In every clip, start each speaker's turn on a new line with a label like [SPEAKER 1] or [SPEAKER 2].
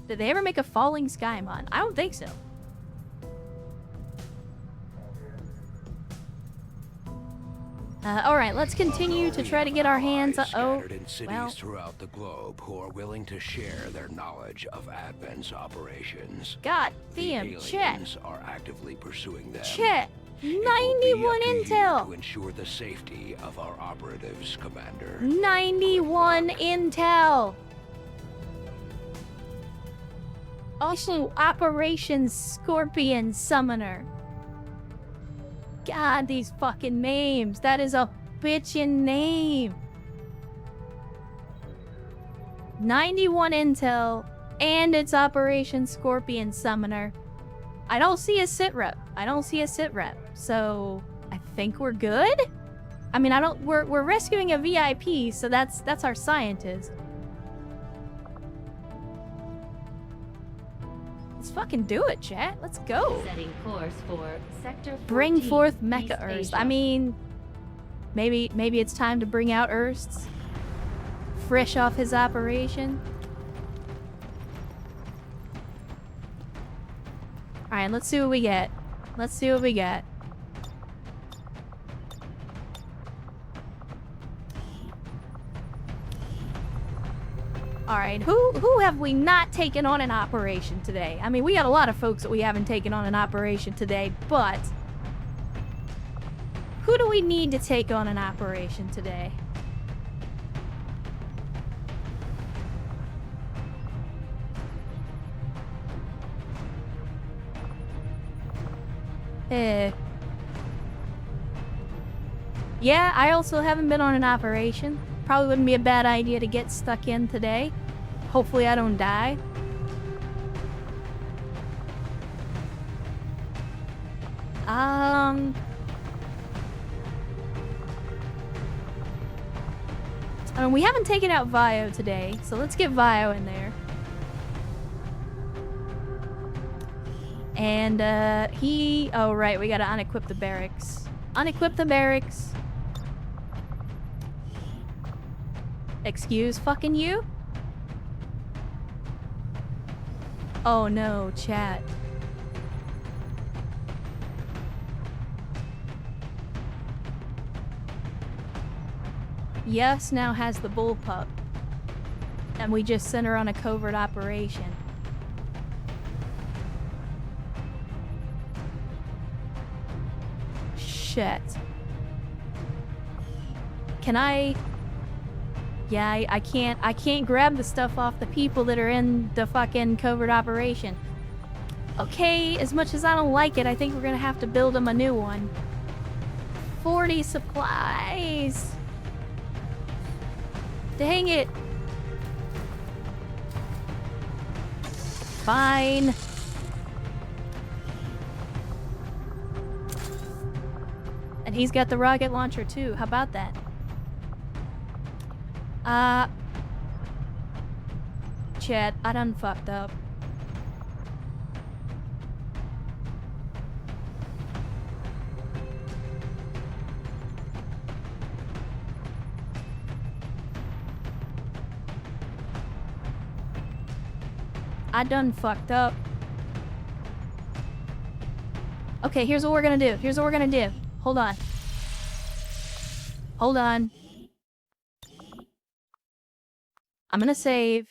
[SPEAKER 1] Did they ever make a Falling Sky mod? I don't think so. Alright, let's continue to try to get our hands on— oh,
[SPEAKER 2] in cities
[SPEAKER 1] well.
[SPEAKER 2] throughout the globe who are willing to share their knowledge of Advent's operations.
[SPEAKER 1] God
[SPEAKER 2] The
[SPEAKER 1] damn, Chet.
[SPEAKER 2] aliens are actively pursuing them.
[SPEAKER 1] Chet.
[SPEAKER 2] It will be
[SPEAKER 1] 91
[SPEAKER 2] up to you
[SPEAKER 1] intel.
[SPEAKER 2] to ensure the safety of our operatives, Commander.
[SPEAKER 1] 91 intel. Also, Operation Scorpion Summoner. God, these fucking names. That is a bitchin' name. 91 intel, and it's Operation Scorpion Summoner. I don't see a sit rep. So I think we're good. I mean, we're rescuing a VIP, so that's our scientist. Let's fucking do it, chat. Let's go.
[SPEAKER 3] Setting course for sector 14,
[SPEAKER 1] Bring forth
[SPEAKER 3] East
[SPEAKER 1] Mecha Erst.
[SPEAKER 3] Asia.
[SPEAKER 1] I mean, maybe it's time to bring out Erst. Fresh off his operation. Alright, let's see what we get. Alright, who have we not taken on an operation today? I mean, we got a lot of folks that we haven't taken on an operation today, but who do we need to take on an operation today? Yeah, I also haven't been on an operation. Probably wouldn't be a bad idea to get stuck in today. Hopefully I don't die. We haven't taken out Vio today, so let's get Vio in there. And, oh right, we gotta unequip the barracks. Unequip the barracks. Excuse fucking you? Oh no, chat. Yes now has the bullpup. And we just sent her on a covert operation. Shit. Can I... Yeah, I can't grab the stuff off the people that are in the fucking covert operation. Okay, as much as I don't like it, I think we're gonna have to build them a new one. 40 supplies! Dang it! Fine. And he's got the rocket launcher too. How about that? Chat, I done fucked up. I done fucked up. Okay, here's what we're gonna do. Hold on. I'm gonna save.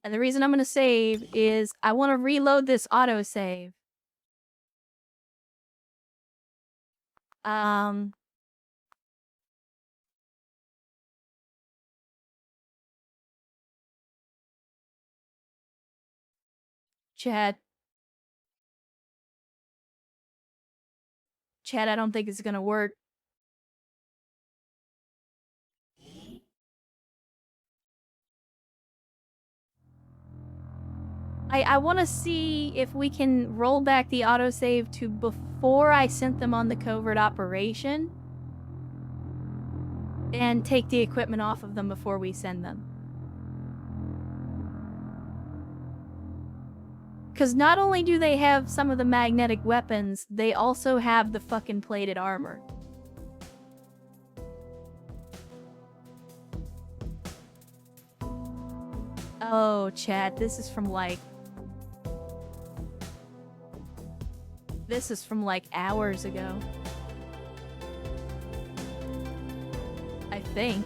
[SPEAKER 1] And the reason I'm gonna save is I want to reload this autosave. Chad, I don't think it's gonna work. I want to see if we can roll back the autosave to before I sent them on the covert operation. And take the equipment off of them before we send them. Because not only do they have some of the magnetic weapons, they also have the fucking plated armor. Oh, chat, this is from like... This is from like hours ago. I think.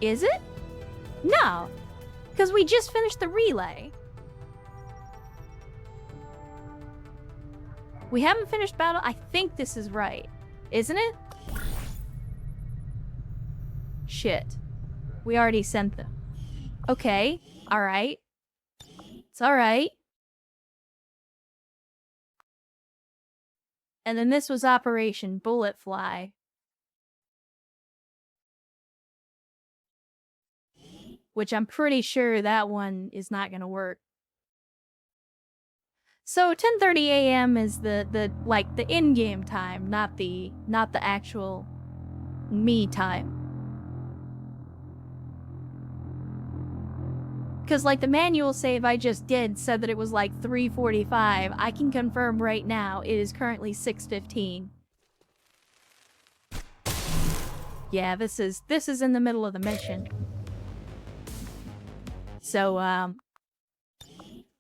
[SPEAKER 1] Is it? No, because we just finished the relay. We haven't finished battle. I think this is right. Isn't it? Shit. We already sent them. Okay. Alright. It's alright. And then this was Operation Bullet Fly. Which I'm pretty sure that one is not gonna work. So 10:30 a.m. is the like the in-game time, not the actual me time. Cause like the manual save I just did said that it was like 3:45. I can confirm right now it is currently 6:15. Yeah, this is in the middle of the mission. So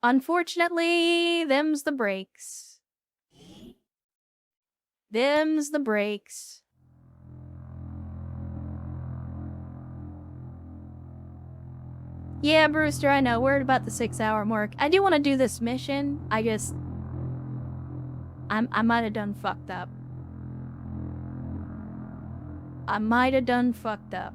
[SPEAKER 1] unfortunately, them's the breaks. Them's the breaks. Yeah, Brewster, I know. We're at about the 6-hour mark. I do want to do this mission. I might have done fucked up. I might have done fucked up.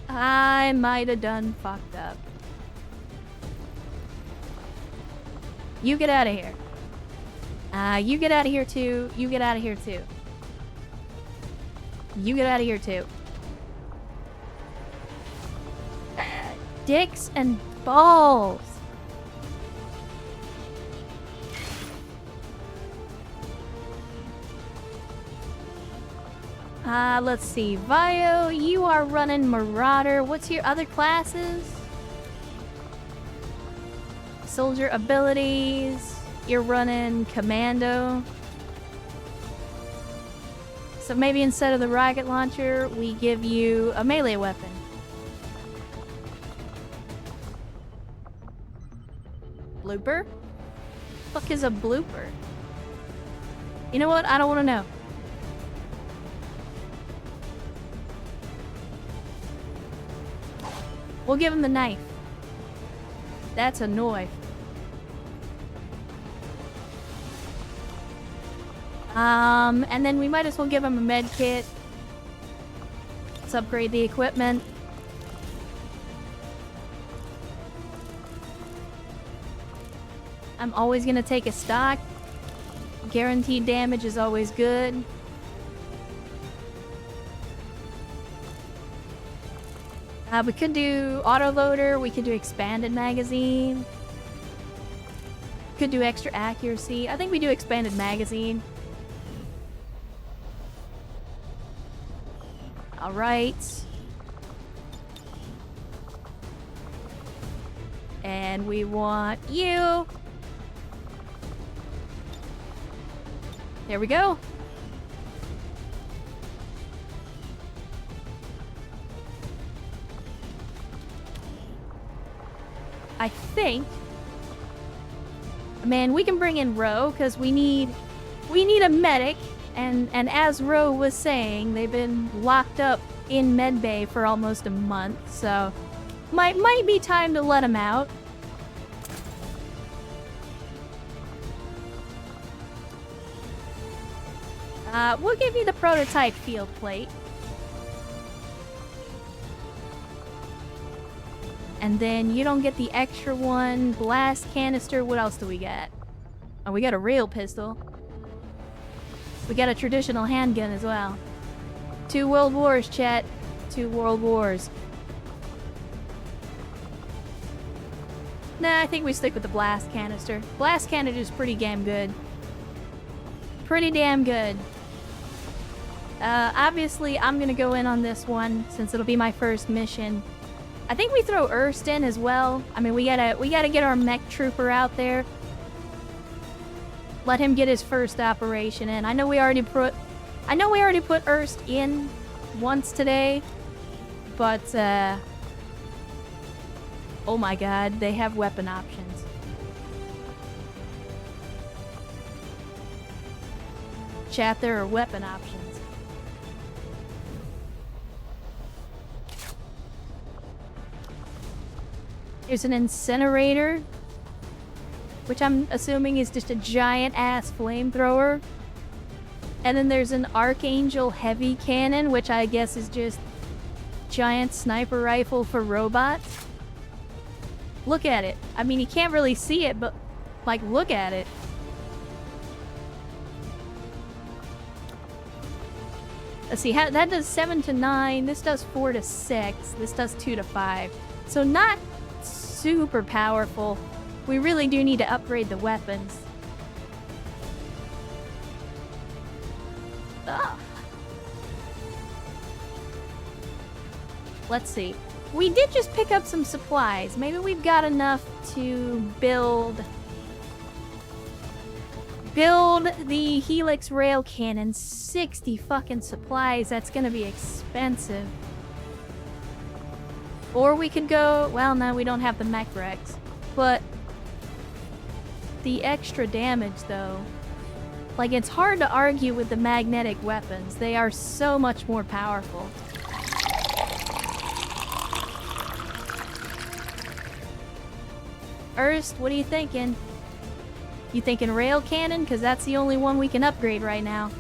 [SPEAKER 1] I might have done fucked up. You get out of here. You get out of here too. You get out of here too. You get out of here too. Dicks and balls. Let's see. Vio, you are running Marauder. What's your other classes? Soldier abilities. You're running Commando. So maybe instead of the rocket launcher, we give you a melee weapon. Blooper? Fuck is a blooper? You know what? I don't want to know. We'll give him the knife. That's a knife. And then we might as well give him a med kit. Let's upgrade the equipment. I'm always gonna take a stock. Guaranteed damage is always good. We could do autoloader, we could do expanded magazine. Could do extra accuracy. I think we do expanded magazine. Alright. And we want you. There we go. I think... Man, we can bring in Ro, because we need a medic, and as Ro was saying, they've been locked up in medbay for almost a month, so might be time to let them out. We'll give you the prototype field plate. And then you don't get the extra one. Blast canister. What else do we get? Oh, we got a real pistol. We got a traditional handgun as well. 2 World Wars, chat. 2 World Wars. Nah, I think we stick with the blast canister. Blast canister is pretty damn good. Pretty damn good. Obviously, I'm gonna go in on this one since it'll be my first mission. I think we throw Erst in as well. I mean, we gotta get our mech trooper out there. Let him get his first operation in. I know we already put Erst in once today, but oh my god, they have weapon options. Chat, there are weapon options. There's an incinerator, which I'm assuming is just a giant-ass flamethrower. And then there's an Archangel heavy cannon, which I guess is just giant sniper rifle for robots. Look at it. I mean, you can't really see it, but, like, look at it. Let's see, that does 7 to 9, this does 4 to 6, this does 2 to 5. So not super powerful. We really do need to upgrade the weapons. Ugh. Let's see. We did just pick up some supplies. Maybe we've got enough to build the Helix rail cannon. 60 fucking supplies. That's gonna be expensive. Or we could go, well, no, we don't have the mech Rex. But the extra damage, though. Like, it's hard to argue with the magnetic weapons. They are so much more powerful. Erst, what are you thinking? You thinking rail cannon? Because that's the only one we can upgrade right now.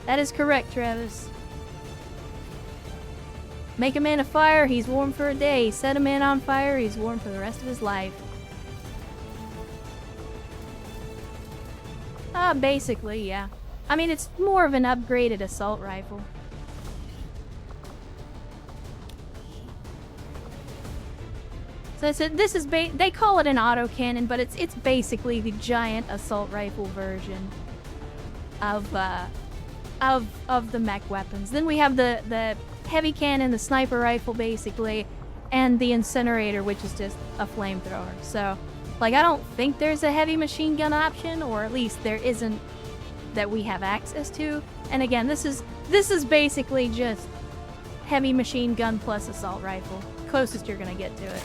[SPEAKER 1] That is correct, Travis. Make a man a fire, he's warm for a day. Set a man on fire, he's warm for the rest of his life. Basically, yeah. I mean, it's more of an upgraded assault rifle. So this is they call it an autocannon, but it's basically the giant assault rifle version of the mech weapons. Then we have the heavy cannon, the sniper rifle, basically, and the incinerator, which is just a flamethrower. So, like, I don't think there's a heavy machine gun option, or at least there isn't that we have access to. And again, this is basically just heavy machine gun plus assault rifle. Closest you're gonna get to it.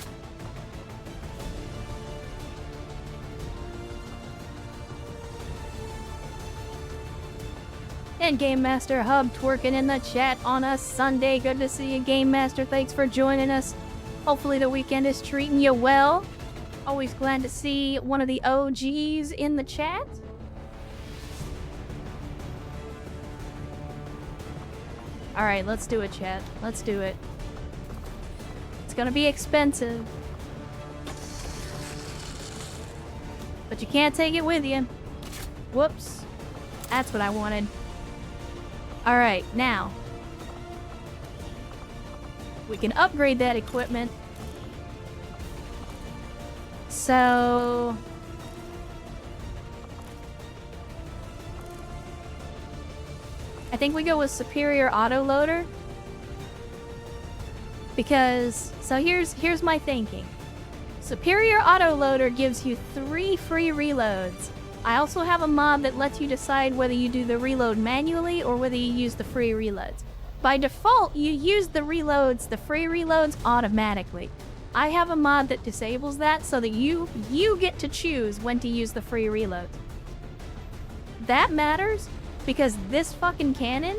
[SPEAKER 1] And Game Master Hub twerking in the chat on a Sunday. Good to see you, Game Master. Thanks for joining us. Hopefully the weekend is treating you well. Always glad to see one of the OGs in the chat. Alright, let's do it, chat. Let's do it. It's gonna be expensive. But you can't take it with you. Whoops. That's what I wanted. Alright, now. We can upgrade that equipment. So... I think we go with superior autoloader. Because, so here's my thinking. Superior autoloader gives you 3 free reloads. I also have a mod that lets you decide whether you do the reload manually or whether you use the free reloads. By default, you use the reloads, the free reloads, automatically. I have a mod that disables that so that you get to choose when to use the free reloads. That matters because this fucking cannon,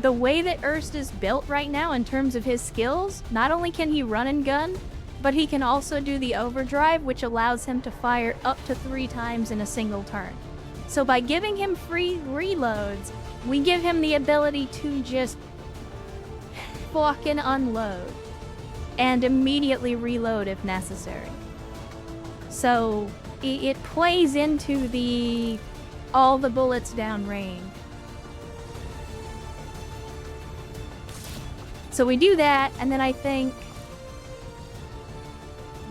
[SPEAKER 1] the way that Erst is built right now in terms of his skills, not only can he run and gun, but he can also do the overdrive, which allows him to fire up to 3 times in a single turn. So by giving him free reloads, we give him the ability to just fucking unload and immediately reload if necessary. So it plays into the all the bullets down range. So we do that, and then I think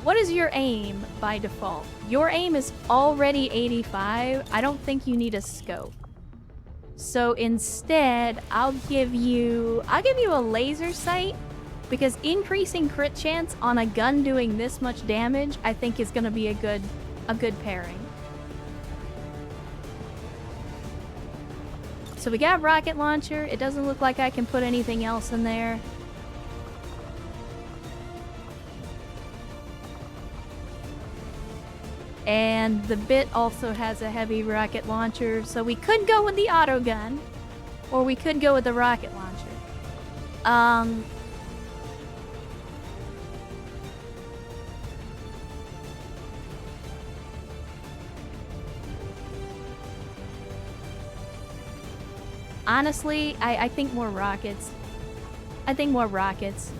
[SPEAKER 1] What is your aim by default? Your aim is already 85. I don't think you need a scope. So instead, I'll give you a laser sight, because increasing crit chance on a gun doing this much damage, I think is going to be a good pairing. So we got rocket launcher. It doesn't look like I can put anything else in there. And the bit also has a heavy rocket launcher, so we could go with the auto gun, or we could go with the rocket launcher. Honestly, I think more rockets. I think more rockets.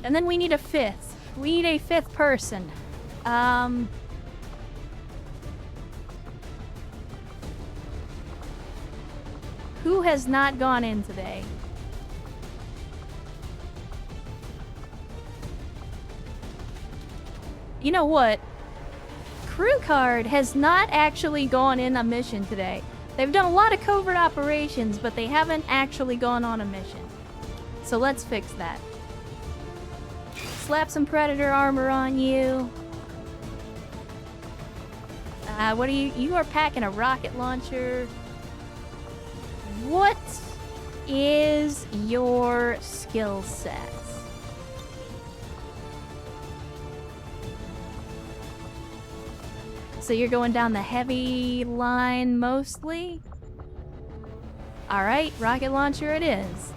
[SPEAKER 1] And then we need a fifth. We need a fifth person. Who has not gone in today? You know what? Crew Card has not actually gone in a mission today. They've done a lot of covert operations, but they haven't actually gone on a mission. So let's fix that. Slap some Predator armor on you. What are you? You are packing a rocket launcher. What is your skill set? So you're going down the heavy line mostly? Alright, rocket launcher it is.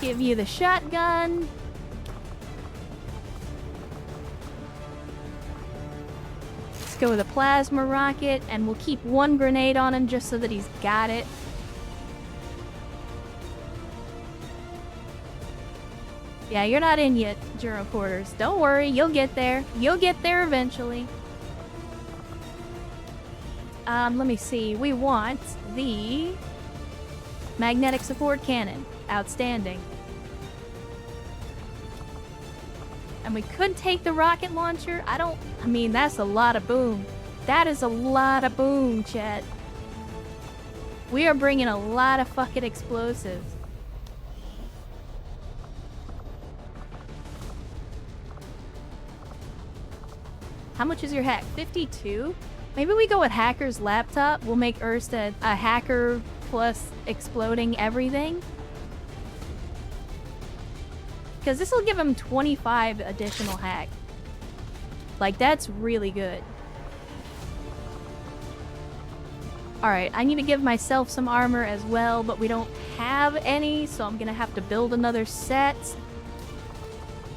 [SPEAKER 1] Give you the shotgun. Let's go with a plasma rocket, and we'll keep one grenade on him just so that he's got it. Yeah, you're not in yet, Juro Quarters. Don't worry, you'll get there. You'll get there eventually. Let me see. We want the magnetic support cannon. Outstanding. And we could take the rocket launcher. I mean, that's a lot of boom. That is a lot of boom, chat. We are bringing a lot of fucking explosives. How much is your hack? 52? Maybe we go with Hacker's laptop. We'll make Erstad a hacker plus exploding everything. Because this will give him 25 additional hack. Like, that's really good. Alright, I need to give myself some armor as well, but we don't have any, so I'm gonna have to build another set.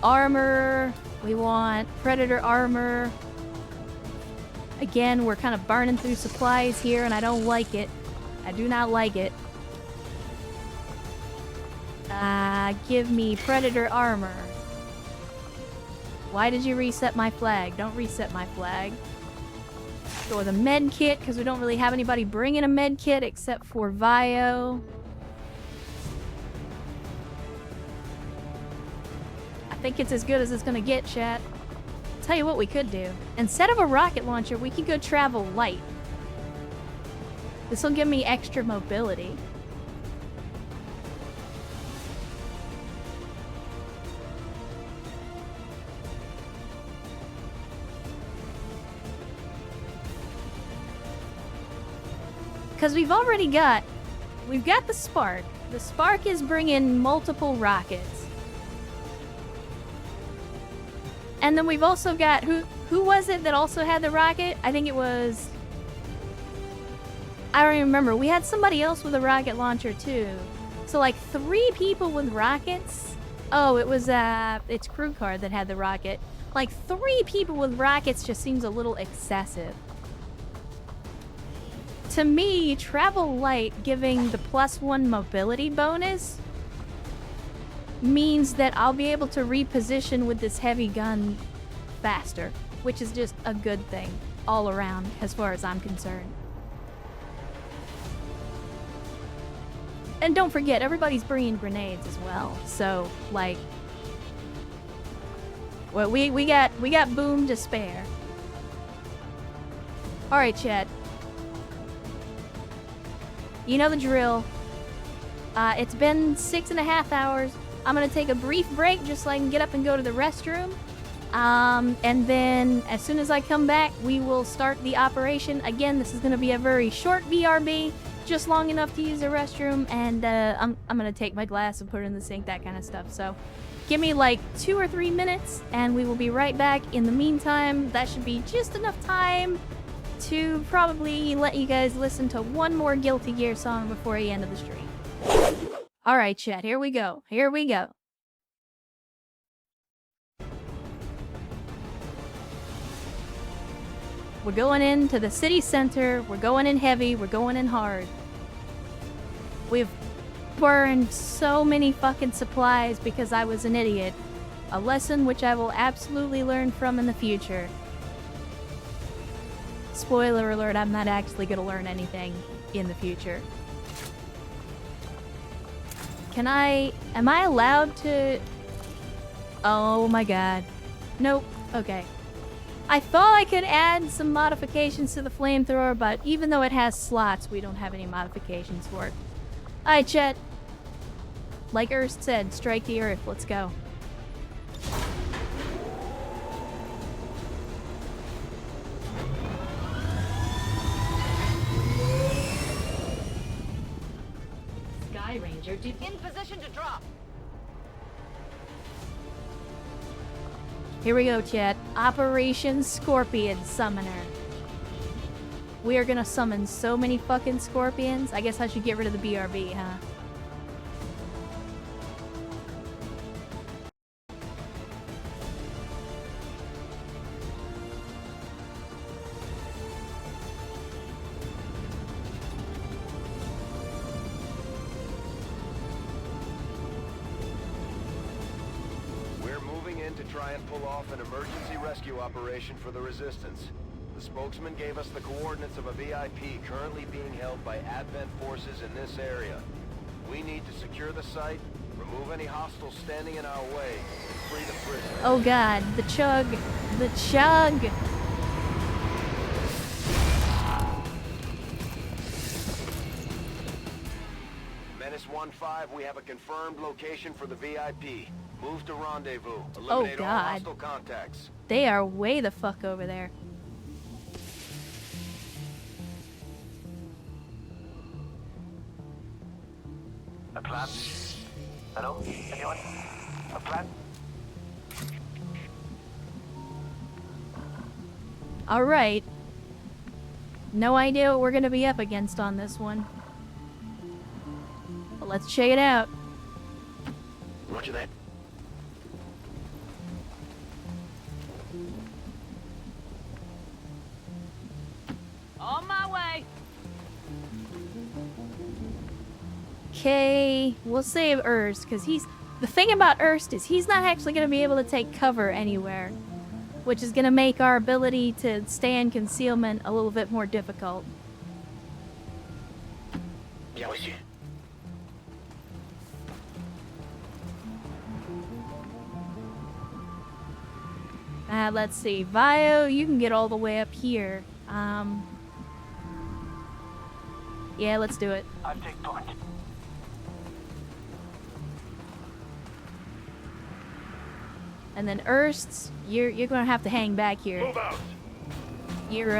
[SPEAKER 1] Armor. We want Predator armor. Again, we're kind of burning through supplies here, and I don't like it. I do not like it. Give me Predator armor. Why did you reset my flag? Don't reset my flag. Go with a med kit, because we don't really have anybody bringing a med kit except for Vio. I think it's as good as it's gonna get, chat. Tell you what we could do. Instead of a rocket launcher, we could go travel light. This will give me extra mobility. Because we've got the Spark. The Spark is bringing multiple rockets. And then we've also got, who was it that also had the rocket? I think it was, I don't even remember. We had somebody else with a rocket launcher too. So like 3 people with rockets. Oh, it was, it's Crew Card that had the rocket. Like 3 people with rockets just seems a little excessive. To me, travel light giving the +1 mobility bonus means that I'll be able to reposition with this heavy gun faster, which is just a good thing all around as far as I'm concerned. And don't forget, everybody's bringing grenades as well. So, like, well, we got boom to spare. All right, chat. You know the drill. It's been 6.5 hours. I'm gonna take a brief break just so I can get up and go to the restroom. And then as soon as I come back, we will start the operation. Again, this is gonna be a very short BRB, just long enough to use the restroom, and I'm gonna take my glass and put it in the sink, that kind of stuff. So give me like 2 or 3 minutes, and we will be right back. In the meantime, that should be just enough time to probably let you guys listen to one more Guilty Gear song before the end of the stream. Alright, chat, here we go. Here we go. We're going into the city center. We're going in heavy. We're going in hard. We've burned so many fucking supplies because I was an idiot. A lesson which I will absolutely learn from in the future. Spoiler alert, I'm not actually gonna learn anything in the future. Am I allowed to... Oh my god. Nope. Okay. I thought I could add some modifications to the flamethrower, but even though it has slots, we don't have any modifications for it. Alright, chat. Like Erst said, strike the earth. Let's go.
[SPEAKER 3] Sky Ranger in position to drop.
[SPEAKER 1] Here we go, chat. Operation Scorpion Summoner. We are gonna summon so many fucking scorpions. I guess I should get rid of the BRB, huh?
[SPEAKER 4] To try and pull off an emergency rescue operation for the Resistance. The spokesman gave us the coordinates of a VIP currently being held by Advent forces in this area. We need to secure the site, remove any hostiles standing in our way, and free the prisoners.
[SPEAKER 1] Oh god, the chug. The chug!
[SPEAKER 4] Menace 1-5, we have a confirmed location for the VIP. Move to rendezvous. Eliminate all
[SPEAKER 1] God.
[SPEAKER 4] hostile contacts.
[SPEAKER 1] They are way the fuck over there.
[SPEAKER 4] A plan? Hello? Anyone? A plan?
[SPEAKER 1] Alright. No idea what we're gonna be up against on this one. But let's check it out.
[SPEAKER 4] Roger that.
[SPEAKER 1] On my way! Okay, we'll save Erst, because the thing about Erst is he's not actually going to be able to take cover anywhere, which is going to make our ability to stay in concealment a little bit more difficult.
[SPEAKER 4] Bien reçu.
[SPEAKER 1] Let's see. Vio, you can get all the way up here. Yeah, let's do it.
[SPEAKER 4] I'll take point.
[SPEAKER 1] And then Erst, you're gonna have to hang back here.
[SPEAKER 4] Move out.
[SPEAKER 1] You're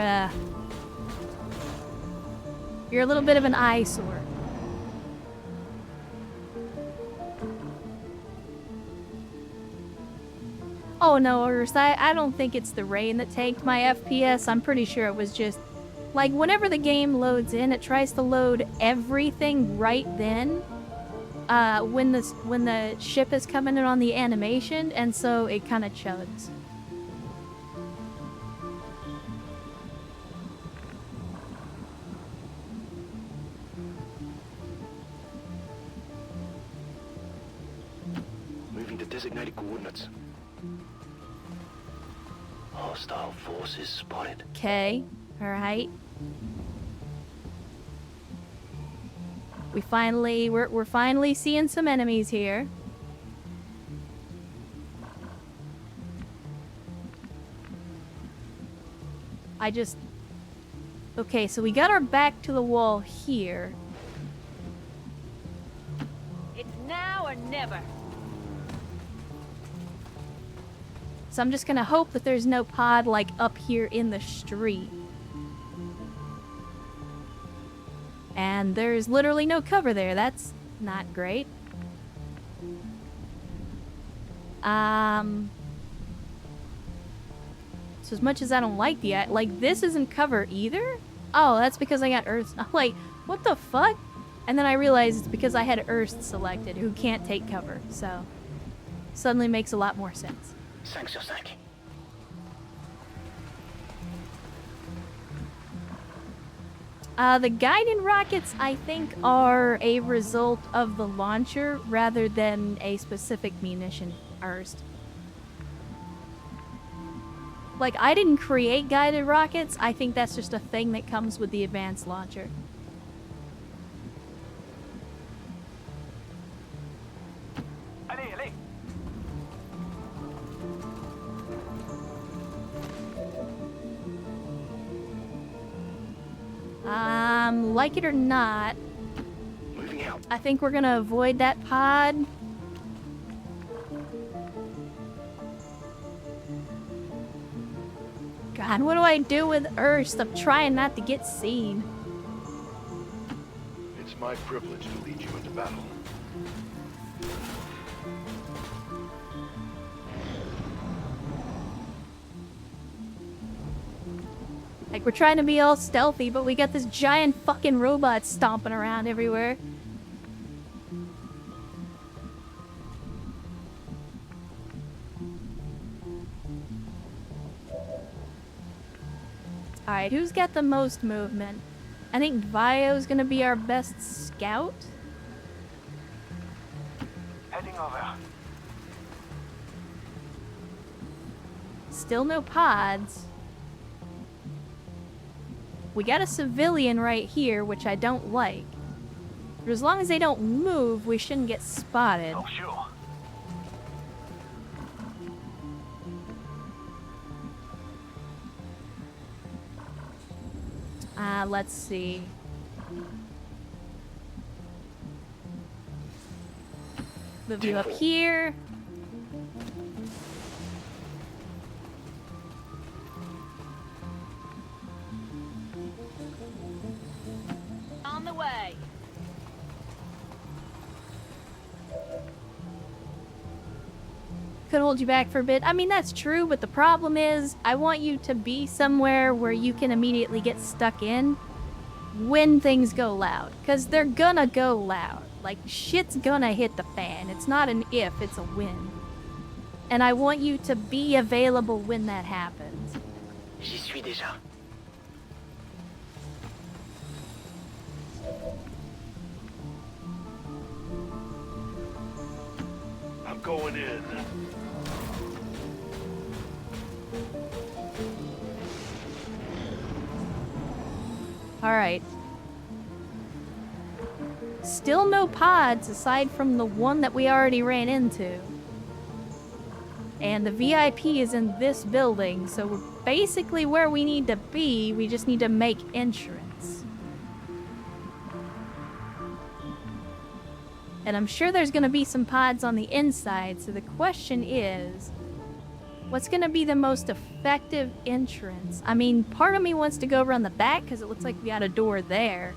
[SPEAKER 1] a little bit of an eyesore. Oh no, Erst, I don't think it's the rain that tanked my FPS. I'm pretty sure it was just, like, whenever the game loads in, it tries to load everything right then. When the ship is coming in on the animation, and so it kind of chugs.
[SPEAKER 4] Moving to designated coordinates. Hostile forces spotted.
[SPEAKER 1] Okay, alright. We're finally seeing some enemies here. Okay, so we got our back to the wall here.
[SPEAKER 3] It's now or never.
[SPEAKER 1] So I'm just gonna hope that there's no pod, like, up here in the street. And there's literally no cover there. That's not great. So as much as I don't like this isn't cover either? Oh, that's because I got Earth. I'm like, what the fuck? And then I realized it's because I had Earth selected, who can't take cover. So, suddenly makes a lot more sense.
[SPEAKER 5] 5 sur 5.
[SPEAKER 1] The guided rockets, I think, are a result of the launcher rather than a specific munition burst. Like, I didn't create guided rockets. I think that's just a thing that comes with the advanced launcher.
[SPEAKER 5] Allez, allez.
[SPEAKER 1] Like it or not,
[SPEAKER 5] Moving out.
[SPEAKER 1] I think we're gonna avoid that pod. God, what do I do with Earth? I'm trying not to get seen.
[SPEAKER 6] It's my privilege to lead you into battle.
[SPEAKER 1] Like, we're trying to be all stealthy, but we got this giant fucking robot stomping around everywhere. Alright, who's got the most movement? I think Vio's gonna be our best scout.
[SPEAKER 5] Heading over.
[SPEAKER 1] Still no pods. We got a civilian right here, which I don't like. But as long as they don't move, we shouldn't get spotted.
[SPEAKER 5] Oh, sure.
[SPEAKER 1] Let's see. Move you up here.
[SPEAKER 3] On the way.
[SPEAKER 1] Could hold you back for a bit. I mean, that's true, but the problem is I want you to be somewhere where you can immediately get stuck in when things go loud. Because they're gonna go loud. Like, shit's gonna hit the fan. It's not an if, it's a when. And I want you to be available when that happens.
[SPEAKER 5] J'y suis déjà.
[SPEAKER 6] I'm going in.
[SPEAKER 1] Alright. Still no pods aside from the one that we already ran into. And the VIP is in this building, so we're basically where we need to be. We just need to make entrance. And I'm sure there's going to be some pods on the inside, so the question is, what's going to be the most effective entrance? I mean, part of me wants to go around the back because it looks like we got a door there.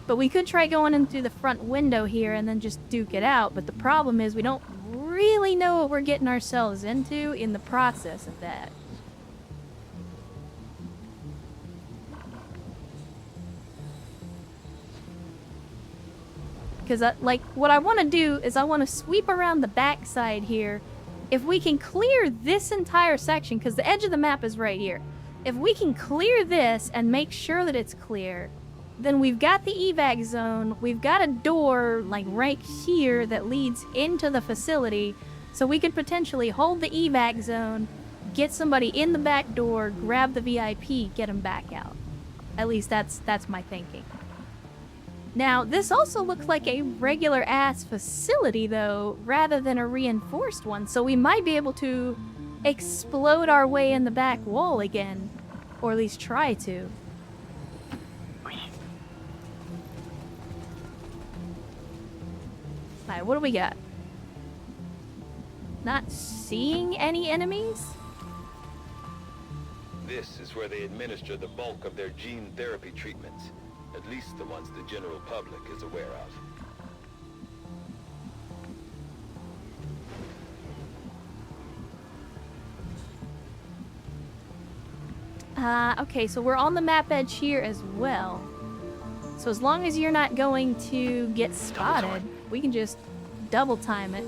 [SPEAKER 1] But we could try going in through the front window here and then just duke it out. But the problem is we don't really know what we're getting ourselves into in the process of that. Because, like, what I want to do is I want to sweep around the backside here. If we can clear this entire section, because the edge of the map is right here. If we can clear this and make sure that it's clear, then we've got the evac zone. We've got a door, like, right here that leads into the facility. So we could potentially hold the evac zone, get somebody in the back door, grab the VIP, get them back out. At least that's my thinking. Now, this also looks like a regular ass facility though, rather than a reinforced one, so we might be able to explode our way in the back wall again. Or at least try to.
[SPEAKER 5] Oui.
[SPEAKER 1] Alright, what do we got? Not seeing any enemies?
[SPEAKER 7] This is where they administer the bulk of their gene therapy treatments. At least the ones the general public is aware of.
[SPEAKER 1] Okay, so we're on the map edge here as well. So as long as you're not going to get spotted, we can just double time it.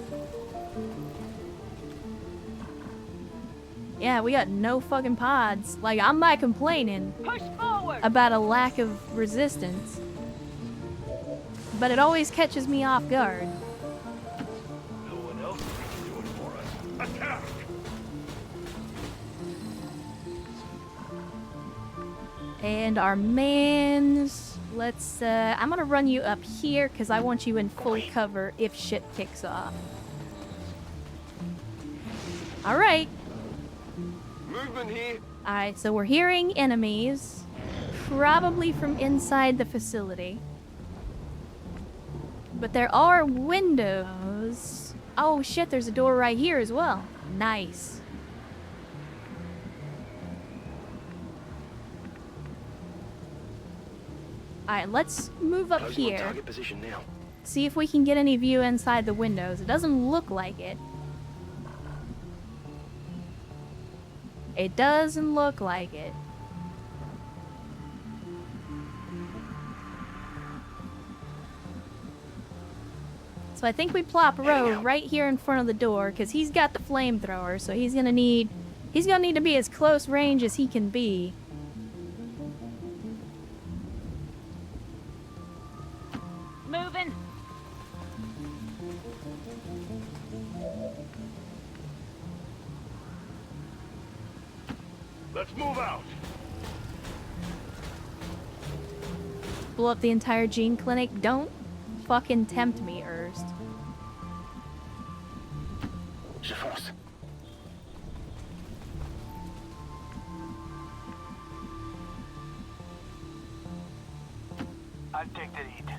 [SPEAKER 1] Yeah, we got no fucking pods. Like, I'm not complaining
[SPEAKER 3] Push forward!
[SPEAKER 1] about a lack of resistance. But it always catches me off guard.
[SPEAKER 6] No one else can do it for us. Attack!
[SPEAKER 1] And our mans, let's, I'm gonna run you up here because I want you in full cover if shit kicks off. Alright.
[SPEAKER 4] Movement here.
[SPEAKER 1] Alright, so we're hearing enemies, probably from inside the facility. But there are windows. Oh shit, there's a door right here as well. Nice. Alright, let's move up
[SPEAKER 5] Closing on
[SPEAKER 1] here.
[SPEAKER 5] target position now.
[SPEAKER 1] See if we can get any view inside the windows. It doesn't look like it. It doesn't look like it. So I think we plop Roe right here in front of the door because he's got the flamethrower, so he's gonna need to be as close range as he can be.
[SPEAKER 3] Moving!
[SPEAKER 6] Let's move out.
[SPEAKER 1] Blow up the entire gene clinic. Don't fucking tempt me, Ernst.
[SPEAKER 5] Je fonce. I'll take the lead.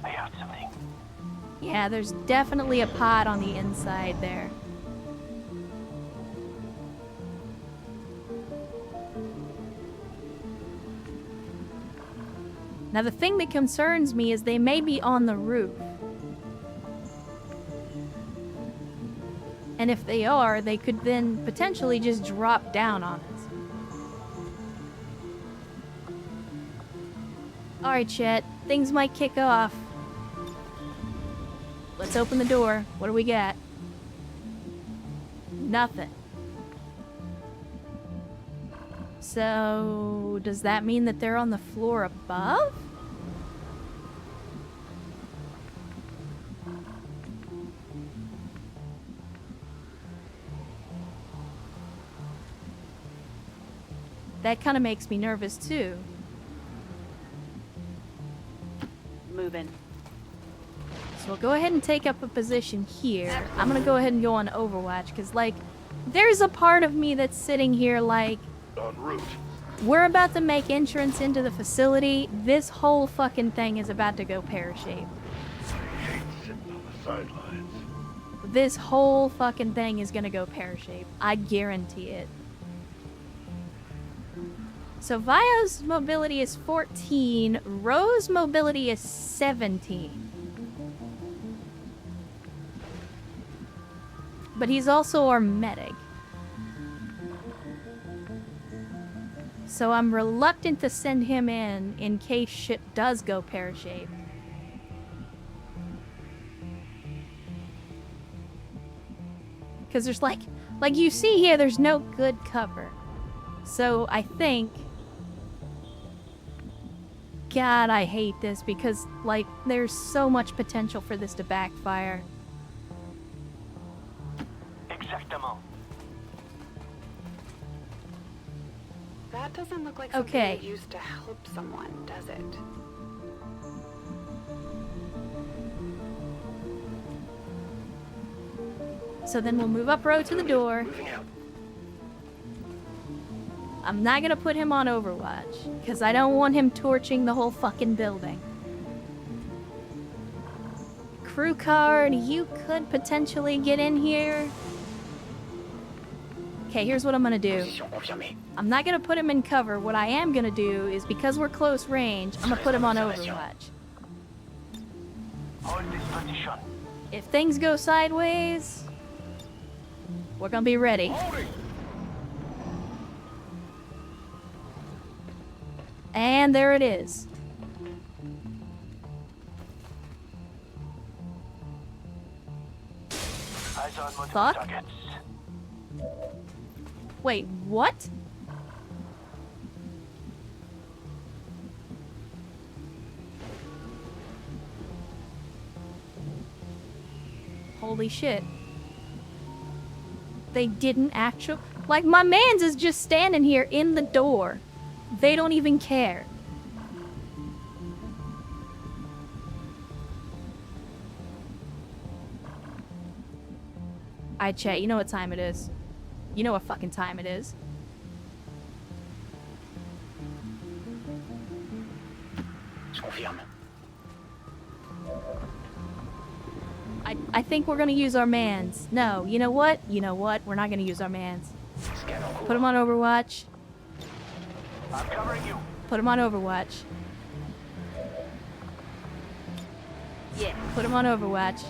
[SPEAKER 5] I heard something.
[SPEAKER 1] Yeah, there's definitely a pod on the inside there. Now the thing that concerns me is they may be on the roof. And if they are, they could then potentially just drop down on us. Alright, Chet. Things might kick off. Let's open the door. What do we got? Nothing. So, does that mean that they're on the floor above? That kind of makes me nervous too.
[SPEAKER 3] Moving.
[SPEAKER 1] So we'll go ahead and take up a position here. I'm gonna go ahead and go on Overwatch, because, like, there's a part of me that's sitting here like,
[SPEAKER 6] En route.
[SPEAKER 1] we're about to make entrance into the facility. This whole fucking thing is about to go pear-shaped.
[SPEAKER 6] I hate sitting on the sidelines.
[SPEAKER 1] This whole fucking thing is gonna go pear-shaped. I guarantee it. So Vio's mobility is 14, Ro's mobility is 17. But he's also our medic. So I'm reluctant to send him in case shit does go pear-shaped. Because there's like you see here, there's no good cover. So I think... God, I hate this because, like, there's so much potential for this to backfire.
[SPEAKER 5] Exactement.
[SPEAKER 8] look like something
[SPEAKER 1] Okay.
[SPEAKER 8] you'd used to help someone, does it?
[SPEAKER 1] So then we'll move up row to the door.
[SPEAKER 5] Moving out.
[SPEAKER 1] I'm not gonna put him on Overwatch, because I don't want him torching the whole fucking building. Crew card, you could potentially get in here. Okay, here's what I'm gonna do.
[SPEAKER 5] Position confirmée.
[SPEAKER 1] I'm not gonna put him in cover. What I am gonna do is, because we're close range, I'm gonna put him on Overwatch.
[SPEAKER 5] Hold this position.
[SPEAKER 1] If things go sideways, we're gonna be ready.
[SPEAKER 6] Holding!
[SPEAKER 1] And there it is.
[SPEAKER 5] Eyes on multiple
[SPEAKER 1] Fuck.
[SPEAKER 5] targets.
[SPEAKER 1] Wait, what? Holy shit. They didn't actually... Like, my mans is just standing here in the door. They don't even care. Alright, chat, you know what time it is. You know what fucking time it is.
[SPEAKER 5] Je confirme.
[SPEAKER 1] I think we're gonna use our mans. No, you know what? You know what? We're not gonna use our mans.
[SPEAKER 5] Scan en cours.
[SPEAKER 1] Put him on Overwatch.
[SPEAKER 5] I'm covering you.
[SPEAKER 1] Put him on Overwatch. Yeah, put him on Overwatch.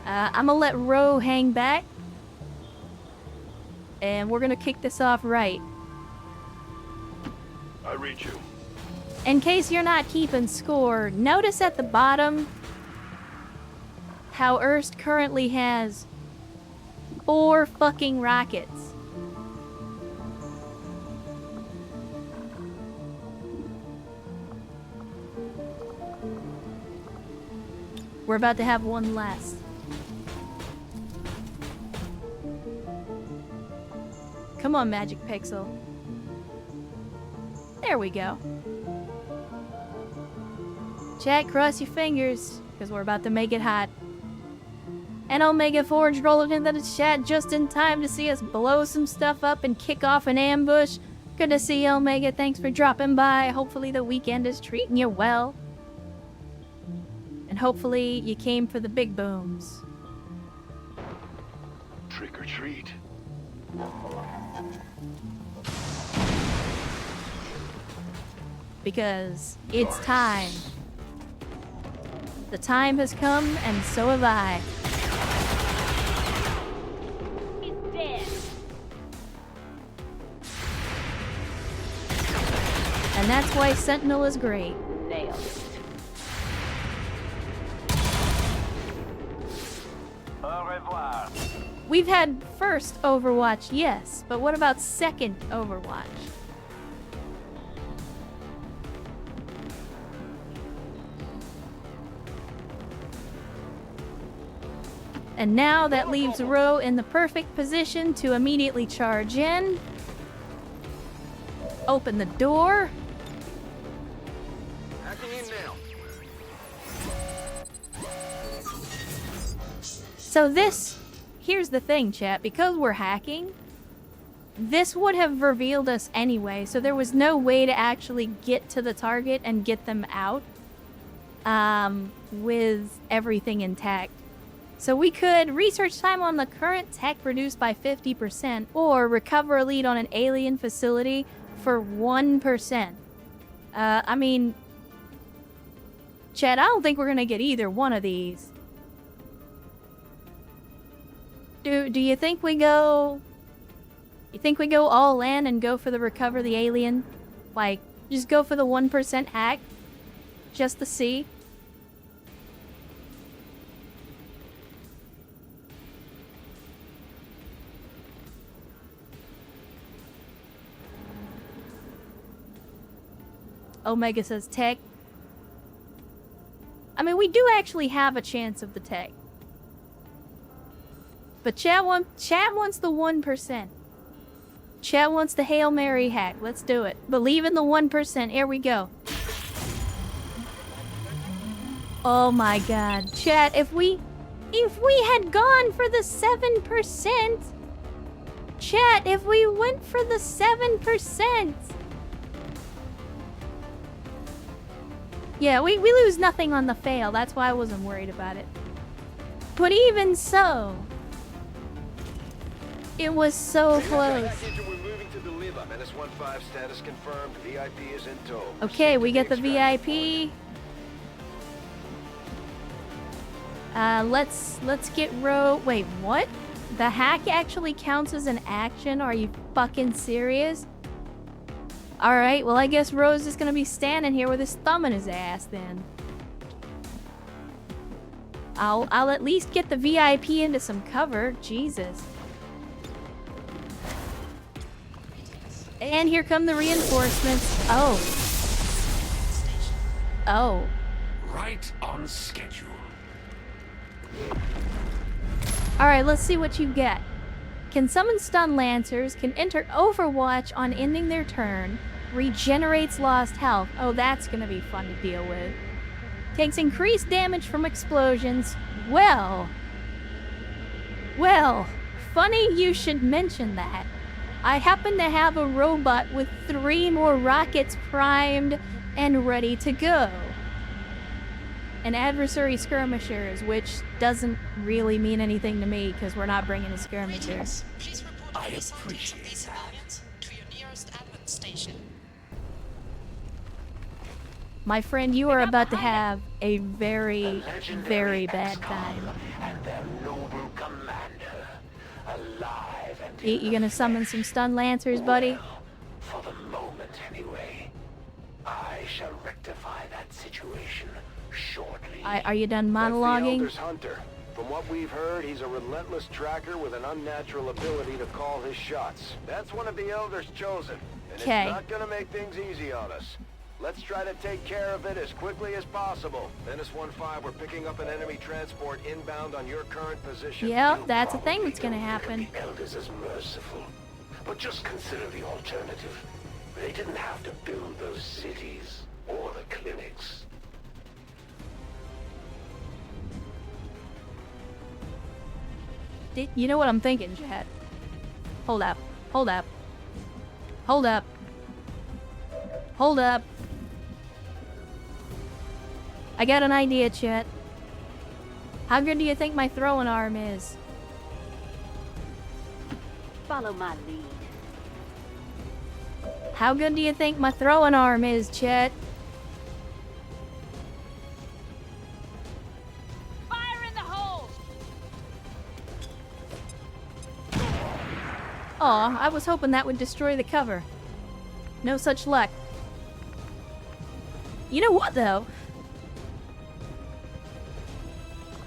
[SPEAKER 1] I'm gonna let Ro hang back. And we're gonna kick this off right.
[SPEAKER 6] I read you.
[SPEAKER 1] In case you're not keeping score, notice at the bottom how Erst currently has 4 fucking rockets. We're about to have one less. Come on, Magic Pixel. There we go. Chat, cross your fingers, because we're about to make it hot. And Omega Forge rolling into the chat just in time to see us blow some stuff up and kick off an ambush. Good to see you, Omega. Thanks for dropping by. Hopefully the weekend is treating you well. And hopefully you came for the big booms.
[SPEAKER 6] Trick or treat.
[SPEAKER 1] Because it's time. The time has come, and so have I.
[SPEAKER 3] He's dead.
[SPEAKER 1] And that's why Sentinel is great.
[SPEAKER 3] Nailed it.
[SPEAKER 5] Au revoir.
[SPEAKER 1] We've had first Overwatch, yes, but what about second Overwatch? And now that leaves Ro in the perfect position to immediately charge in. Open the door.
[SPEAKER 4] Hacking in now.
[SPEAKER 1] So this, here's the thing, chat, because we're hacking, this would have revealed us anyway, so there was no way to actually get to the target and get them out with everything intact. So we could research time on the current tech reduced by 50%, or recover a lead on an alien facility for 1%. I mean, chat, I don't think we're gonna get either one of these. Do you think we go... You think we go all in and go for the recover the alien? Like, just go for the 1% hack? Just to see? Omega says tech. I mean, we do actually have a chance of the tech. But chat wants the 1%. Chat wants the Hail Mary hack. Let's do it. Believe in the 1%. Here we go. Oh my god. Chat, if we had gone for the 7%. Chat, if we went for the 7%. Yeah, we lose nothing on the fail. That's why I wasn't worried about it. But even so, it was so close.
[SPEAKER 4] We're moving to deliver. Menace 1-5 status confirmed. VIP is in tow.
[SPEAKER 1] Okay, we get the VIP. Let's get wait, what? The hack actually counts as an action? Are you fucking serious? Alright, well I guess Rose is gonna be standing here with his thumb in his ass then. I'll at least get the VIP into some cover. Jesus. And here come the reinforcements. Oh. Oh.
[SPEAKER 6] Right on schedule.
[SPEAKER 1] Alright, let's see what you get. Can summon stun lancers, can enter Overwatch on ending their turn, regenerates lost health. Oh, that's gonna be fun to deal with. Takes increased damage from explosions. Well, funny you should mention that. I happen to have a robot with 3 more rockets primed and ready to go. And adversary skirmishers, which doesn't really mean anything to me because we're not bringing a skirmisher.
[SPEAKER 9] Please report
[SPEAKER 6] I
[SPEAKER 9] any sightings of
[SPEAKER 6] appreciate
[SPEAKER 9] these
[SPEAKER 6] that.
[SPEAKER 9] civilians to your nearest admin station.
[SPEAKER 1] My friend, you are about to have a very, very bad time.
[SPEAKER 5] And their noble commander, alive and
[SPEAKER 1] You gonna summon some stun lancers, buddy?
[SPEAKER 5] for the moment anyway. I shall rectify that situation shortly.
[SPEAKER 1] Are you done
[SPEAKER 4] That's the
[SPEAKER 1] monologuing?
[SPEAKER 4] Elder's hunter. From what we've heard, he's a relentless tracker with an unnatural ability to call his shots. That's one of the Elder's chosen, and it's
[SPEAKER 1] 'Kay.
[SPEAKER 4] not gonna make things easy on us. Let's try to take care of it as quickly as possible. Menace 1-5, we're picking up an enemy transport inbound on your current position.
[SPEAKER 1] Yep, that's a thing that's gonna happen.
[SPEAKER 5] The elders is merciful, but just consider the alternative. They didn't have to build those cities or the clinics.
[SPEAKER 1] You know what I'm thinking, Chat? Hold up. Hold up. Hold up. Hold up. I got an idea, Chat. How good do you think my throwing arm is?
[SPEAKER 3] Follow my lead.
[SPEAKER 1] How good do you think my throwing arm is, Chat?
[SPEAKER 3] Fire in the hole!
[SPEAKER 1] Aw, I was hoping that would destroy the cover. No such luck. You know what, though?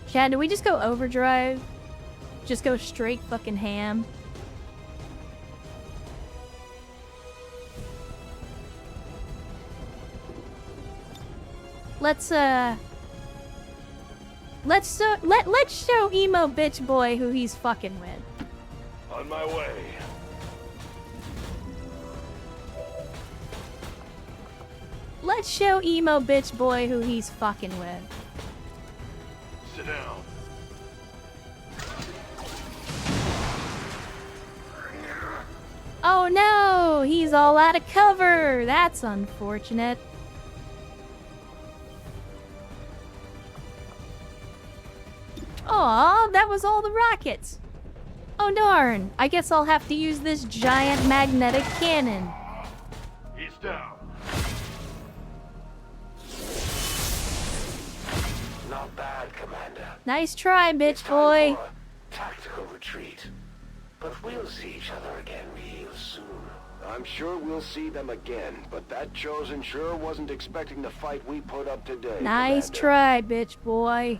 [SPEAKER 1] Chad, do we just go overdrive? Just go straight fucking ham? Let's show emo bitch boy who he's fucking with.
[SPEAKER 6] On my way.
[SPEAKER 1] Let's show emo bitch boy who he's fucking with.
[SPEAKER 6] Sit down.
[SPEAKER 1] Oh no, he's all out of cover. That's unfortunate. Aw, that was all the rockets. Oh darn, I guess I'll have to use this giant magnetic cannon.
[SPEAKER 6] He's down.
[SPEAKER 5] Not bad, Commander.
[SPEAKER 1] Nice try,
[SPEAKER 5] It's
[SPEAKER 1] bitch
[SPEAKER 5] time
[SPEAKER 1] boy.
[SPEAKER 5] for a tactical retreat. But we'll see each other again real soon.
[SPEAKER 4] I'm sure we'll see them again, but that chosen sure wasn't expecting the fight we put up today.
[SPEAKER 1] Nice
[SPEAKER 4] Commander.
[SPEAKER 1] try, bitch boy.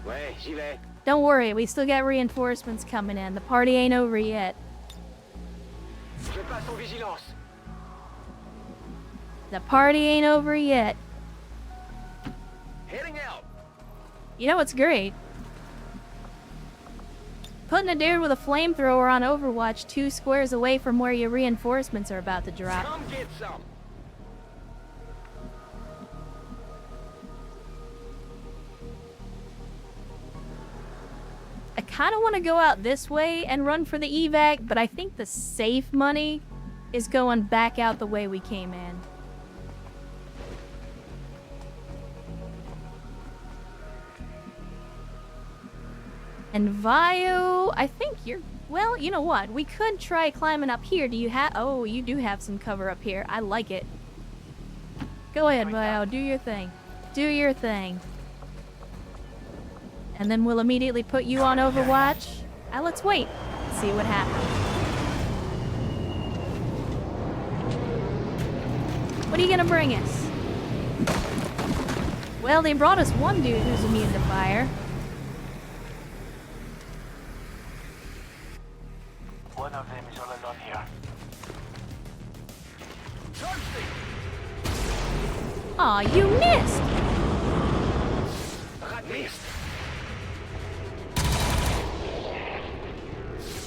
[SPEAKER 4] Ouais, j'y vais.
[SPEAKER 1] Don't worry, we still got reinforcements coming in. The party ain't over yet.
[SPEAKER 4] Je passe
[SPEAKER 1] The party ain't over yet.
[SPEAKER 4] Heading out.
[SPEAKER 1] You know what's great? Putting a dude with a flamethrower on Overwatch 2 squares away from where your reinforcements are about to drop.
[SPEAKER 4] Come get some.
[SPEAKER 1] I kind of want to go out this way and run for the evac, but I think the safe money is going back out the way we came in. And Vio, I think you're... Well, you know what? We could try climbing up here. Do you have... Oh, you do have some cover up here. I like it. Go ahead, Vio. Do your thing. Do your thing. And then we'll immediately put you on Overwatch. Let's wait. See what happens. What are you gonna bring us? Well, they brought us one dude who's immune to fire.
[SPEAKER 6] One of them is all alone here.
[SPEAKER 1] Aw, you missed!
[SPEAKER 6] Missed.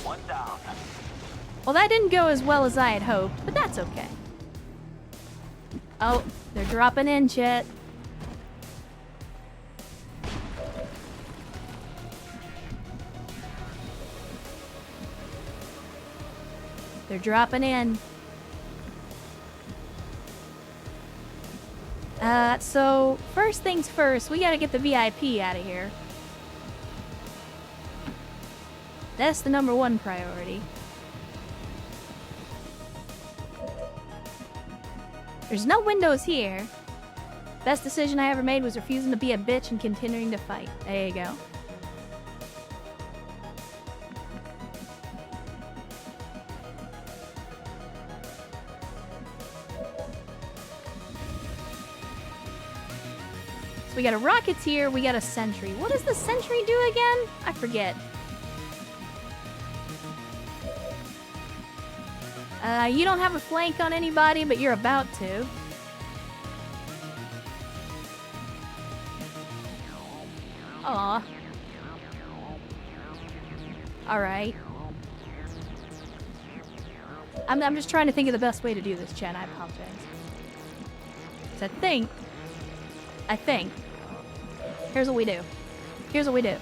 [SPEAKER 6] One down.
[SPEAKER 1] Well, that didn't go as well as I had hoped, but that's okay. Oh, they're dropping in, Chet. They're dropping in. So first things first, we gotta get the VIP out of here. That's the #1 priority. There's no windows here. Best decision I ever made was refusing to be a bitch and continuing to fight. There you go. So we got a Rocketeer, we got a Sentry. What does the Sentry do again? I forget. You don't have a flank on anybody, but you're about to. Aw. Alright. I'm just trying to think of the best way to do this, Chad. I apologize. 'Cause I think. Here's what we do. Here's what we do.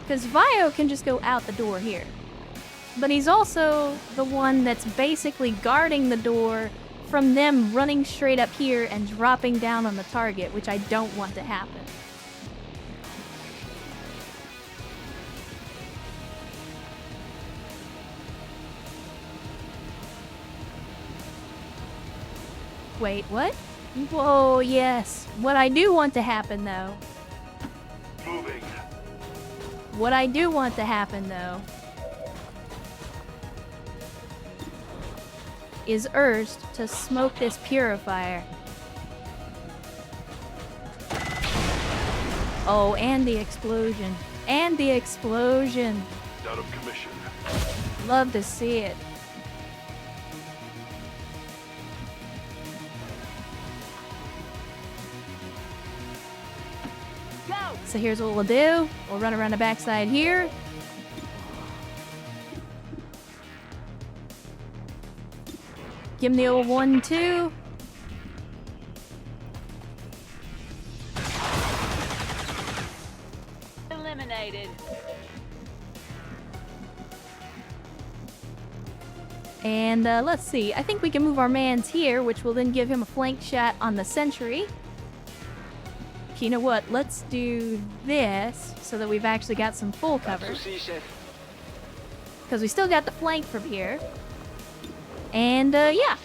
[SPEAKER 1] Because Vio can just go out the door here. But he's also the one that's basically guarding the door from them running straight up here and dropping down on the target, which I don't want to happen. Wait, what? Whoa, yes. What I do want to happen, though...
[SPEAKER 6] Moving.
[SPEAKER 1] What I do want to happen, though, is Erst to smoke this purifier. Oh, and the explosion. And the explosion.
[SPEAKER 6] Out of commission.
[SPEAKER 1] Love to see it. So here's what we'll do. We'll run around the backside here. Give him the old 1-2.
[SPEAKER 3] Eliminated.
[SPEAKER 1] And let's see. I think we can move our mans here, which will then give him a flank shot on the sentry. You know what? Let's do this so that we've actually got some full cover. Because we still got the flank from here. And, yeah.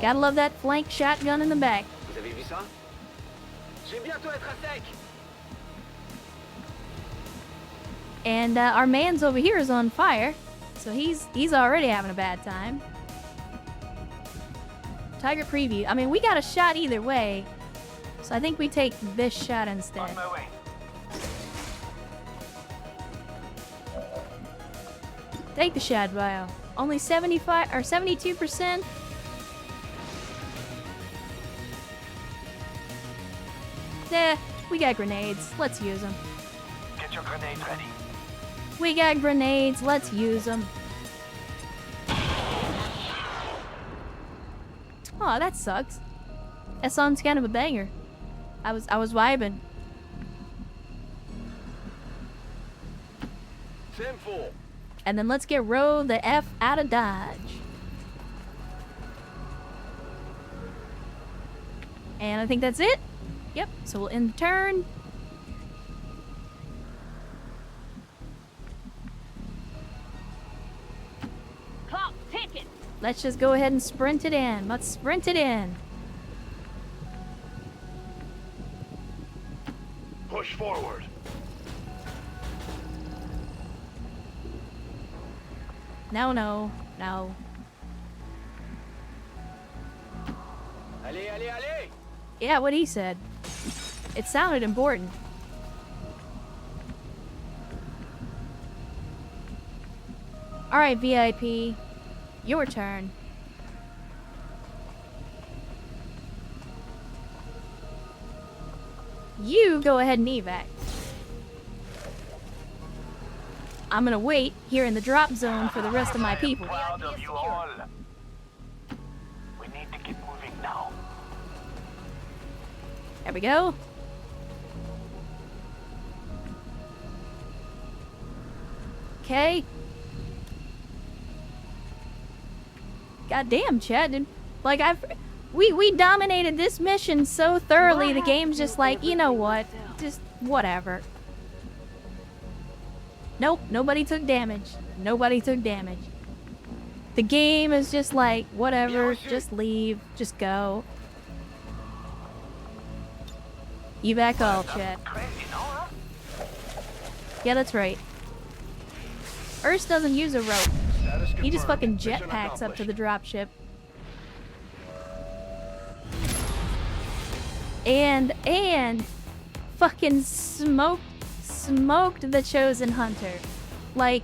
[SPEAKER 1] Gotta love that flank shotgun in the back. And our man's over here is on fire. So he's already having a bad time. Tiger preview. I mean, we got a shot either way. So I think we take this shot instead.
[SPEAKER 6] On my way.
[SPEAKER 1] Take the shad vial. Only 75 or 72%. Nah, we got grenades. Let's use them.
[SPEAKER 6] Get your grenades ready.
[SPEAKER 1] We got grenades. Let's use them. Oh, that sucks. That song's kind of a banger. I was vibing.
[SPEAKER 4] Sinful.
[SPEAKER 1] And then let's get Ro the F out of Dodge. And I think that's it. Yep, so we'll end the turn.
[SPEAKER 3] Clock ticking.
[SPEAKER 1] Let's just go ahead and sprint it in. Let's sprint it in.
[SPEAKER 6] Push forward.
[SPEAKER 1] No, no, no.
[SPEAKER 4] Allez, allez, allez!
[SPEAKER 1] Yeah, what he said. It sounded important. Alright, VIP. Your turn. You go ahead and evac. I'm gonna wait here in the drop zone for the rest of my people.
[SPEAKER 6] Proud of you all. We need to keep moving now.
[SPEAKER 1] There we go. Okay. Goddamn, Chad, dude. Like, we dominated this mission so thoroughly, the game's just like, you know what? Just whatever. Nope, nobody took damage. Nobody took damage. The game is just like, whatever, just leave, just go. Evac all, Chad.
[SPEAKER 6] Crazy, no?
[SPEAKER 1] Yeah, that's right. Urs doesn't use a rope.
[SPEAKER 4] Status
[SPEAKER 1] He just fucking
[SPEAKER 4] confirmed. Mission
[SPEAKER 1] jetpacks up to the dropship. And fucking smoked the Chosen Hunter. Like,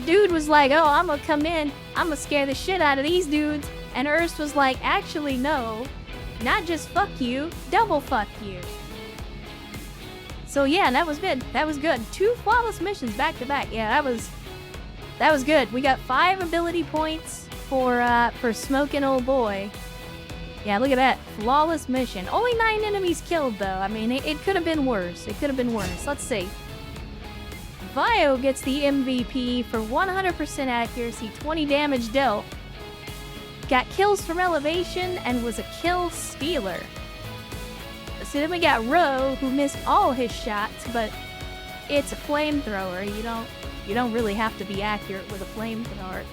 [SPEAKER 1] dude was like, oh, I'm gonna come in, I'm gonna scare the shit out of these dudes. And Urs was like, actually, no. Not just fuck you, double fuck you. So yeah, that was good. That was good. 2 flawless missions back to back. Yeah, that was good. We got 5 ability points for smoking old boy. Yeah, look at that. Flawless mission. Only 9 enemies killed though. I mean, it could have been worse. It could have been worse. Let's see. Vio gets the MVP for 100% accuracy, 20 damage dealt. Got kills from elevation and was a kill stealer. So then we got Ro, who missed all his shots, but it's a flamethrower. You don't really have to be accurate with a flamethrower.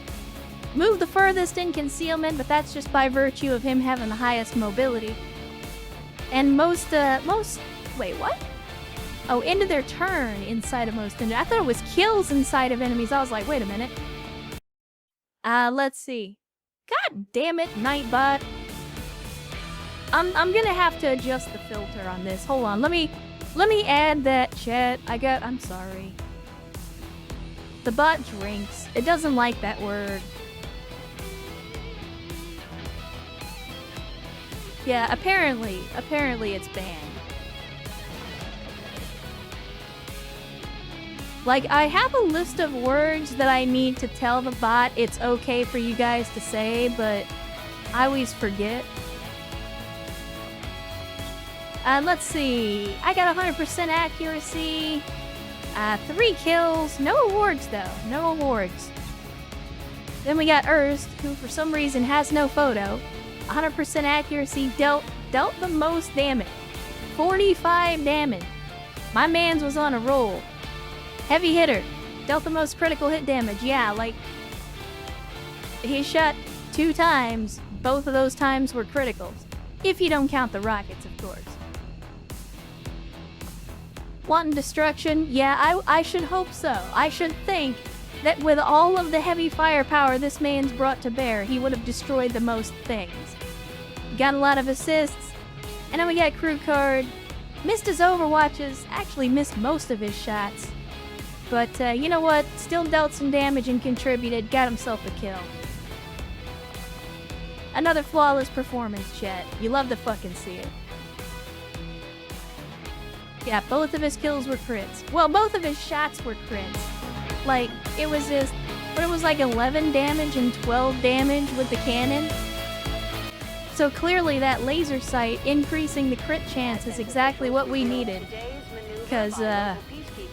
[SPEAKER 1] Moved the furthest in concealment, but that's just by virtue of him having the highest mobility. And wait, what? Oh, into their turn inside of most enemies. I thought it was kills inside of enemies. I was like, wait a minute. Let's see. God damn it, Nightbot. I'm gonna have to adjust the filter on this. Hold on, let me add that, chat. I'm sorry. The bot drinks. It doesn't like that word. Yeah, apparently it's banned. Like, I have a list of words that I need to tell the bot it's okay for you guys to say, but I always forget. Let's see. I got 100% accuracy. 3 kills. No awards, though. No awards. Then we got Urs, who for some reason has no photo. 100% accuracy, dealt the most damage. 45 damage. My man's was on a roll. Heavy hitter. Dealt the most critical hit damage. Yeah, like, he shot 2 times. Both of those times were criticals. If you don't count the rockets, of course. Wanton destruction? Yeah, I should hope so. I should think that with all of the heavy firepower this man's brought to bear, he would have destroyed the most things. Got a lot of assists. And then we got crew card. Missed his overwatches. Actually missed most of his shots. But, you know what? Still dealt some damage and contributed. Got himself a kill. Another flawless performance, chat. You love to fucking see it. Yeah, both of his kills were crits. Well, both of his shots were crits. Like, it was just... But it was like 11 damage and 12 damage with the cannon. So clearly that laser sight increasing the crit chance is exactly what we needed. Because,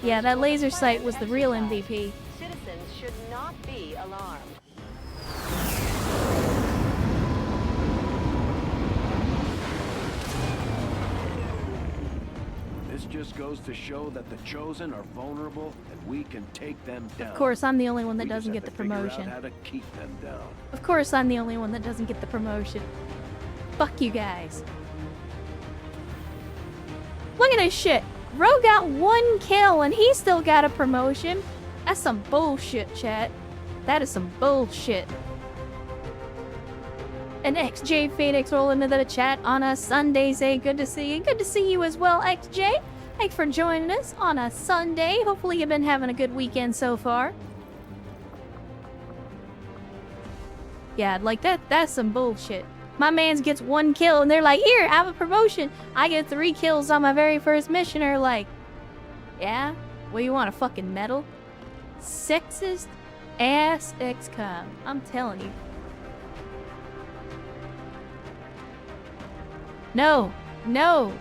[SPEAKER 1] yeah, that laser sight was the real MVP.
[SPEAKER 3] Citizens should not be alarmed.
[SPEAKER 2] This just goes to show that the Chosen are vulnerable and we can take them down.
[SPEAKER 1] Of course, I'm the only one that
[SPEAKER 2] We just
[SPEAKER 1] doesn't
[SPEAKER 2] have
[SPEAKER 1] get the
[SPEAKER 2] to figure out
[SPEAKER 1] promotion.
[SPEAKER 2] how to keep them down.
[SPEAKER 1] Of course, I'm the only one that doesn't get the promotion. Fuck you guys. Look at this shit. Ro got 1 kill and he still got a promotion. That's some bullshit, chat. That is some bullshit. And XJ Phoenix roll into the chat on a Sunday. Say good to see you. Good to see you as well, XJ. Thanks for joining us on a Sunday. Hopefully you've been having a good weekend so far. Yeah, like that's some bullshit. My mans gets 1 kill and they're like, here, have a promotion. I get 3 kills on my very first mission. Or like, yeah? Well, you want a fucking medal? Sexist ass XCOM. I'm telling you. No, no.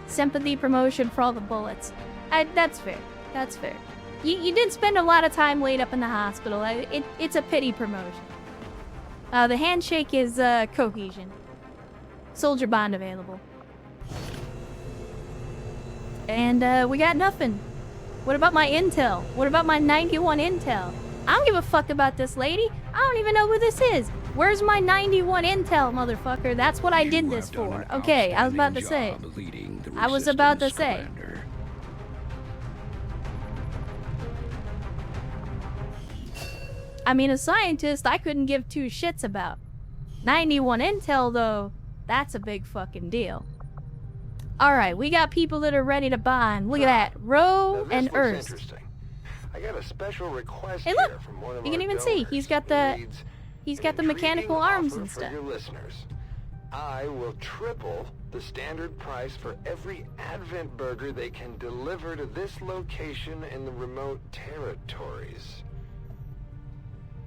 [SPEAKER 1] Sympathy promotion for all the bullets. That's fair. That's fair. You did spend a lot of time laid up in the hospital. It's a pity promotion. The handshake is cohesion. Soldier bond available. And we got nothing. What about my intel? What about my 91 intel? I don't give a fuck about this lady. I don't even know who this is. Where's my 91 intel, motherfucker? That's what I did this for. Okay, I was about to say. I was about to say. I mean, a scientist I couldn't give 2 shits about. 91 intel, though, that's a big fucking deal. Alright, we got people that are ready to bond. Look at that. Ro and Ernst.
[SPEAKER 4] I got a special request
[SPEAKER 1] Hey, look!
[SPEAKER 4] here from one of
[SPEAKER 1] You can
[SPEAKER 4] our
[SPEAKER 1] even see, he's got
[SPEAKER 4] donors.
[SPEAKER 1] the...
[SPEAKER 4] It reads,
[SPEAKER 1] He's got the
[SPEAKER 4] "An
[SPEAKER 1] mechanical
[SPEAKER 4] intriguing
[SPEAKER 1] arms
[SPEAKER 4] offer
[SPEAKER 1] and
[SPEAKER 4] for
[SPEAKER 1] stuff.
[SPEAKER 4] your listeners. I will triple the standard price for every Advent burger they can deliver to this location in the remote territories."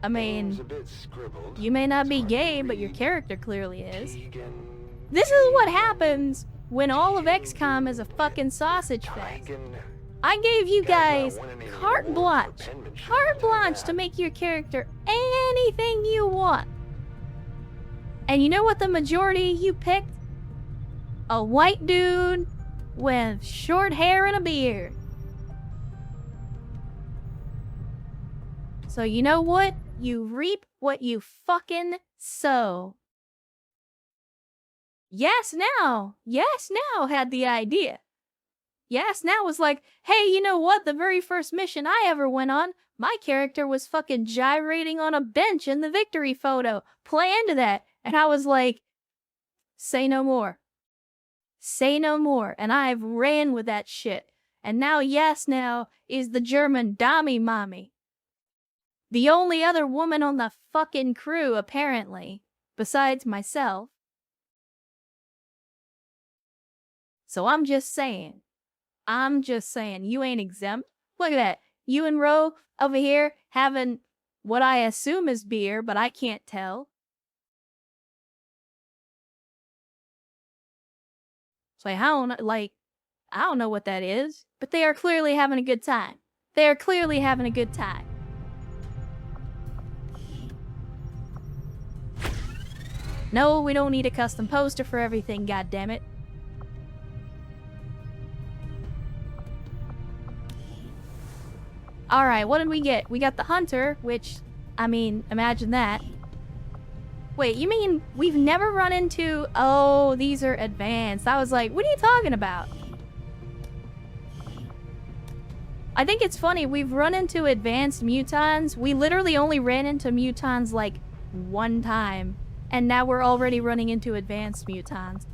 [SPEAKER 1] I
[SPEAKER 4] Name's
[SPEAKER 1] mean,
[SPEAKER 4] a bit scribbled.
[SPEAKER 1] you may not
[SPEAKER 4] It's
[SPEAKER 1] be
[SPEAKER 4] hard to
[SPEAKER 1] gay, but your
[SPEAKER 4] read.
[SPEAKER 1] character clearly is.
[SPEAKER 4] Tegan,
[SPEAKER 1] This is what happens when all of XCOM is a fucking sausage fest.
[SPEAKER 4] Tigan.
[SPEAKER 1] I gave you
[SPEAKER 4] Guy's
[SPEAKER 1] guys
[SPEAKER 4] not winning any
[SPEAKER 1] carte
[SPEAKER 4] awards
[SPEAKER 1] blanche.
[SPEAKER 4] for penmanship,
[SPEAKER 1] Carte
[SPEAKER 4] I'll tell you
[SPEAKER 1] blanche
[SPEAKER 4] that.
[SPEAKER 1] to make your character anything you want. And you know what the majority of you picked? A white dude with short hair and a beard. So you know what? You reap what you fucking sow. Yes Now had the idea. Yes Now was like, hey, you know what? The very first mission I ever went on, my character was fucking gyrating on a bench in the victory photo. Play into that. And I was like, say no more. Say no more. And I've ran with that shit. And now Yes Now is the German Dami Mommy. The only other woman on the fucking crew, apparently, besides myself. So I'm just saying, you ain't exempt. Look at that. You and Ro over here having what I assume is beer, but I can't tell. So I don't know what that is, but they are clearly having a good time. They are clearly having a good time. No, we don't need a custom poster for everything, goddammit. Alright, what did we get? We got the Hunter, which, I mean, imagine that. Wait, you mean we've never run into... Oh, these are advanced. I was like, what are you talking about? I think it's funny, we've run into advanced mutons. We literally only ran into mutons like 1 time. And now we're already running into advanced mutons.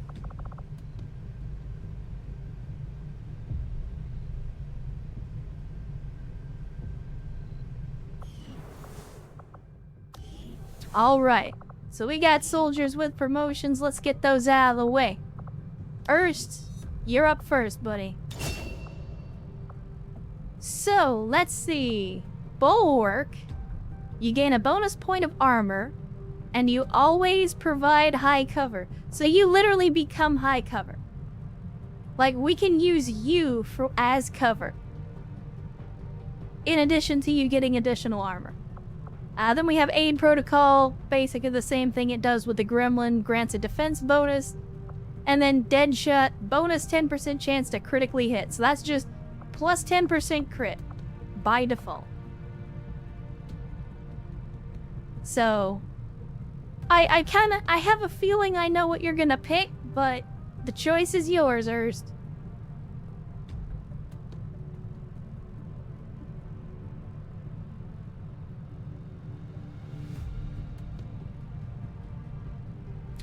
[SPEAKER 1] Alright, so we got soldiers with promotions. Let's get those out of the way. Erst, you're up first, buddy. So, let's see. Bulwark. You gain a bonus point of armor, and you always provide high cover. So you literally become high cover. Like, we can use you as cover. In addition to you getting additional armor. Then we have Aid Protocol, basically the same thing it does with the Gremlin, grants a defense bonus. And then Deadshot, bonus 10% chance to critically hit. So that's just plus 10% crit by default. So, I have a feeling I know what you're gonna pick, but the choice is yours, Erst.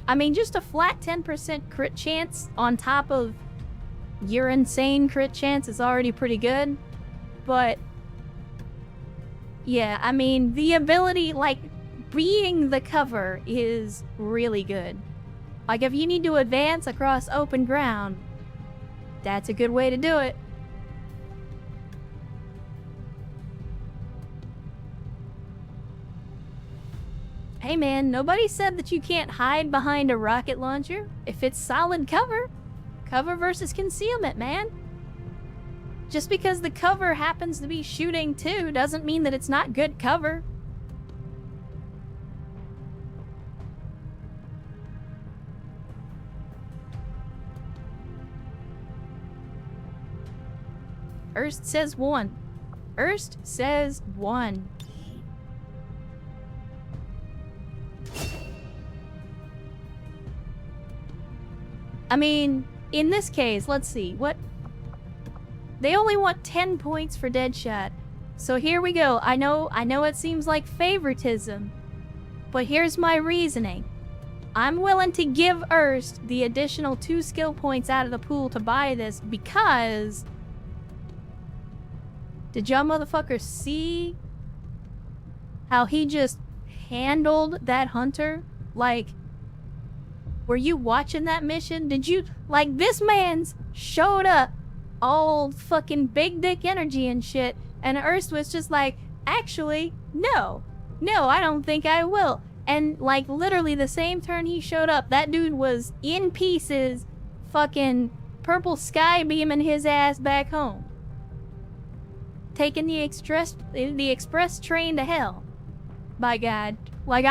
[SPEAKER 1] I mean, just a flat 10% crit chance on top of your insane crit chance is already pretty good. But, yeah, I mean, the ability, like, being the cover is really good. Like, if you need to advance across open ground, that's a good way to do it. Hey man, nobody said that you can't hide behind a rocket launcher. If it's solid cover, cover versus concealment, man. Just because the cover happens to be shooting too doesn't mean that it's not good cover. Erst says 1. Erst says 1. I mean, in this case, let's see, what? They only want 10 points for Deadshot. So here we go. I know it seems like favoritism, but here's my reasoning. I'm willing to give Erst the additional 2 skill points out of the pool to buy this because... Did y'all motherfuckers see how he just handled that hunter? Like... Were you watching that mission? Did you... Like, this man's showed up all fucking big dick energy and shit, and Erst was just like, actually, no. No, I don't think I will. And, like, literally the same turn he showed up, that dude was in pieces, fucking purple sky beaming his ass back home. Taking the express train to hell. By God. Like,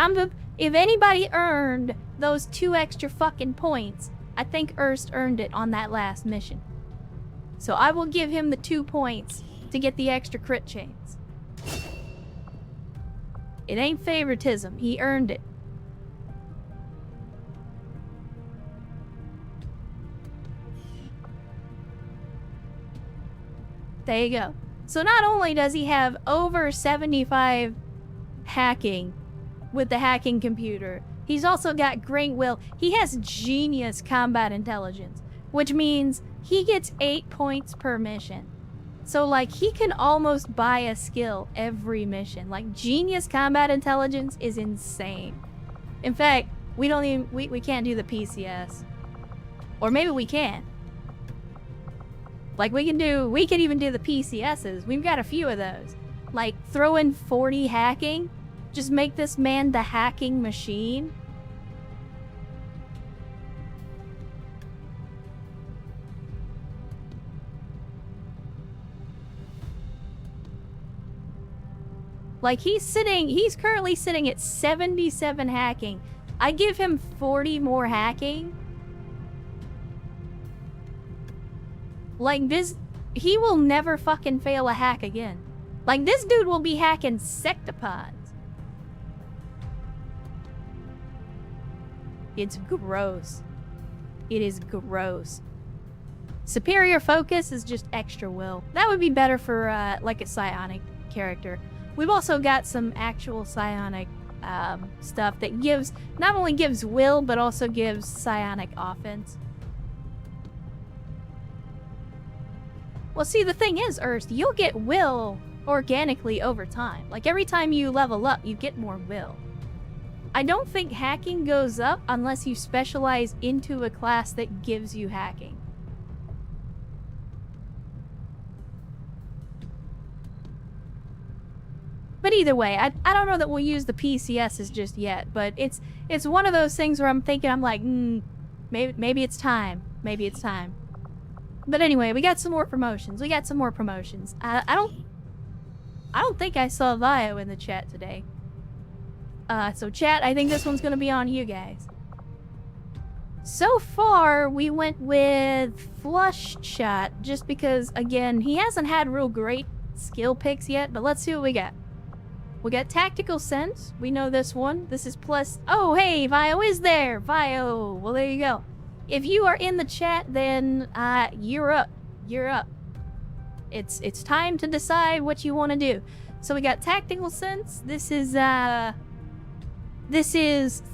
[SPEAKER 1] if anybody earned those 2 extra fucking points, I think Erst earned it on that last mission. So I will give him the 2 points to get the extra crit chance. It ain't favoritism. He earned it. There you go. So not only does he have over 75 hacking with the hacking computer, he's also got great will. He has genius combat intelligence, which means he gets 8 points per mission. So, like, he can almost buy a skill every mission. Like, genius combat intelligence is insane. In fact, we can't do the PCS. Or maybe we can. Like, we can even do the PCSs. We've got a few of those. Like, throw in 40 hacking. Just make this man the hacking machine. Like, he's currently sitting at 77 hacking. I give him 40 more hacking. Like, this, he will never fucking fail a hack again. Like, this dude will be hacking sectopods. It's gross. It is gross. Superior focus is just extra will. That would be better for, like, a psionic character. We've also got some actual psionic stuff that not only gives will, but also gives psionic offense. Well, see, the thing is, Erst, you'll get will organically over time. Like, every time you level up, you get more will. I don't think hacking goes up unless you specialize into a class that gives you hacking. But either way, I don't know that we'll use the PCSs just yet, but it's one of those things where I'm thinking, I'm like, maybe it's time. Maybe it's time. But anyway, we got some more promotions. I don't think I saw Vio in the chat today. So chat, I think this one's gonna be on you guys. So far, we went with Flush Shot, just because, again, he hasn't had real great skill picks yet, but let's see what we got. We got Tactical Sense. We know this one. This is plus... Oh, hey, Vio is there! Vio! Well, there you go. If you are in the chat, then, you're up. You're up. It's time to decide what you want to do. So we got Tactical Sense. This is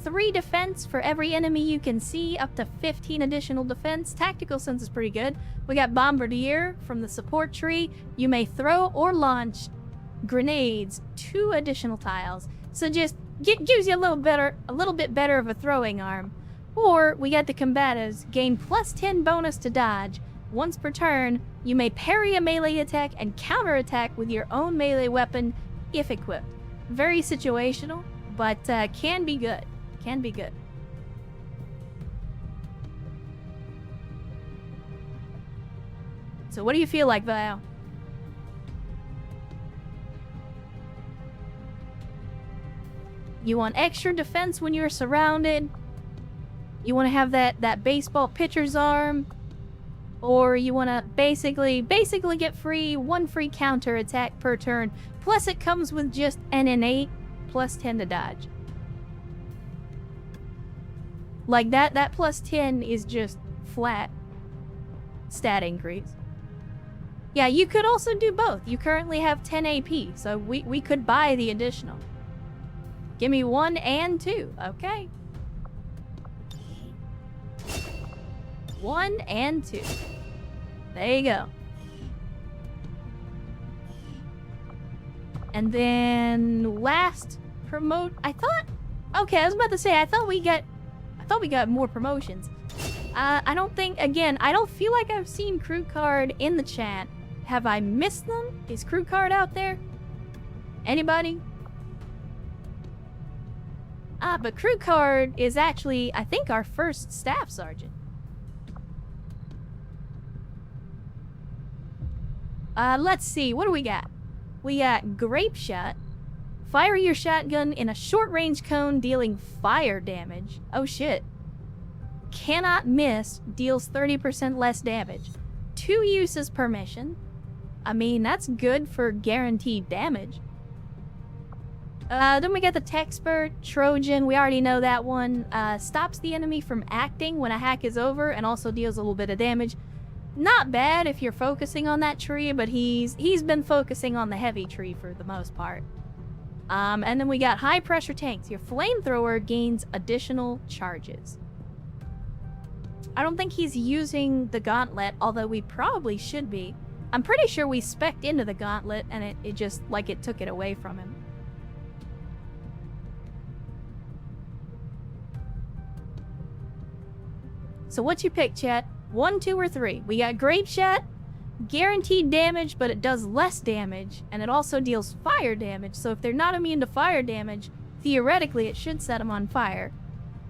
[SPEAKER 1] 3 defense for every enemy you can see, up to 15 additional defense. Tactical Sense is pretty good. We got Bombardier from the support tree. You may throw or launch grenades, 2 additional tiles. So just gives you a little bit better of a throwing arm. Or we got the Combatives, gain plus 10 bonus to dodge. Once per turn, you may parry a melee attack and counterattack with your own melee weapon if equipped. Very situational, but can be good. Can be good. So what do you feel like, Vio? You want extra defense when you're surrounded? You want to have that baseball pitcher's arm? Or you want to basically get one free counter attack per turn. Plus it comes with just an innate plus 10 to dodge. Like that plus 10 is just flat stat increase. Yeah, you could also do both. You currently have 10 AP, so we could buy the additional. Give me 1 and 2, okay? 1 and 2. There you go. And then last promote. I was about to say I thought we got more promotions. I don't feel like I've seen Crew Card in the chat. Have I missed them? Is Crew Card out there? Anybody? But Crew Card is actually, I think, our first staff sergeant. Let's see, what do we got? We got Grape Shot. Fire your shotgun in a short-range cone, dealing fire damage. Oh shit. Cannot miss, deals 30% less damage. 2 uses per mission. I mean, that's good for guaranteed damage. Then we got the Techspert, Trojan, we already know that one. Stops the enemy from acting when a hack is over and also deals a little bit of damage. Not bad if you're focusing on that tree, but he's been focusing on the heavy tree for the most part. And then we got High Pressure Tanks. Your flamethrower gains additional charges. I don't think he's using the Gauntlet, although we probably should be. I'm pretty sure we spec'd into the Gauntlet and it just, like, it took it away from him. So what you pick, chat? 1, 2, or 3? We got Grape Shot, guaranteed damage, but it does less damage, and it also deals fire damage, so if they're not immune to fire damage, theoretically it should set them on fire.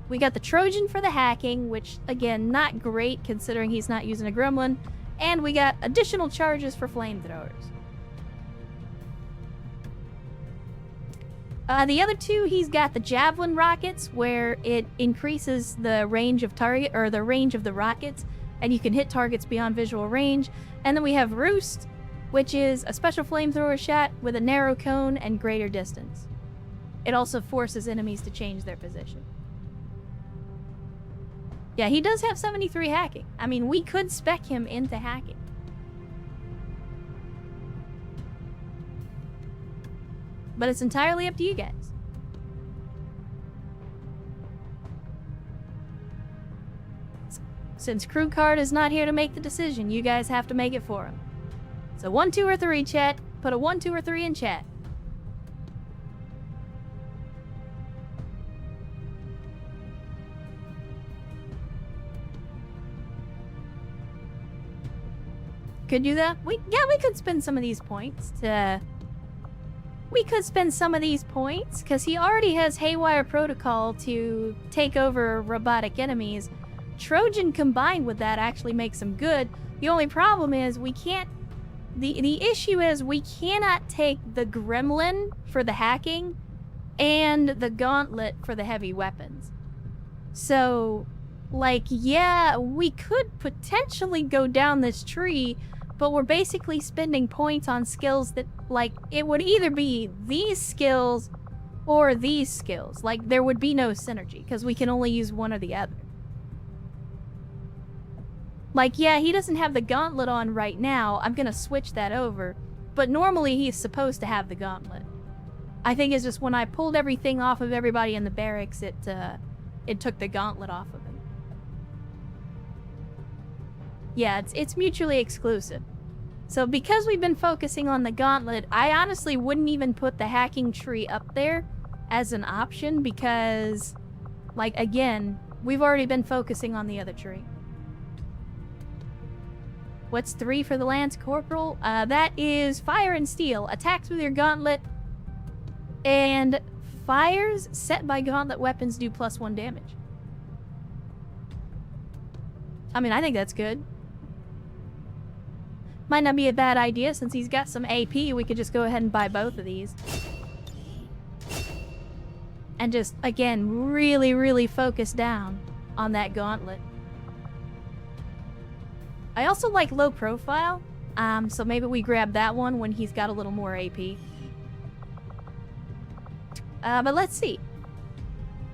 [SPEAKER 1] We got the Trojan for the hacking, which, again, not great considering he's not using a gremlin, and we got additional charges for flamethrowers. The other 2, he's got the Javelin rockets, where it increases the range of target, or the range of the rockets, and you can hit targets beyond visual range. And then we have Roost, which is a special flamethrower shot with a narrow cone and greater distance. It also forces enemies to change their position. Yeah, he does have 73 hacking. I mean, we could spec him into hacking. But it's entirely up to you guys. Since Crew Card is not here to make the decision, you guys have to make it for him. So 1, 2, or 3, chat. Put a 1, 2, or 3 in chat. could do that. We could spend some of these points to... We could spend some of these points, because he already has Haywire Protocol to take over robotic enemies. Trojan combined with that actually makes him good. The only problem is we can't... The issue is we cannot take the Gremlin for the hacking and the Gauntlet for the heavy weapons. So, like, yeah, we could potentially go down this tree, but we're basically spending points on skills that, like, it would either be these skills or these skills. Like, there would be no synergy, because we can only use one or the other. Like, yeah, he doesn't have the Gauntlet on right now. I'm gonna switch that over. But normally he's supposed to have the Gauntlet. I think it's just when I pulled everything off of everybody in the barracks, it took the Gauntlet off of him. Yeah, it's mutually exclusive. So because we've been focusing on the Gauntlet, I honestly wouldn't even put the hacking tree up there as an option because, like, again, we've already been focusing on the other tree. What's 3 for the Lance Corporal? That is Fire and Steel. Attacks with your Gauntlet and fires set by Gauntlet weapons do +1 damage. I mean, I think that's good. Might not be a bad idea since he's got some AP. We could just go ahead and buy both of these. And just, again, really, really focus down on that Gauntlet. I also like low profile, so maybe we grab that one when he's got a little more AP. But let's see.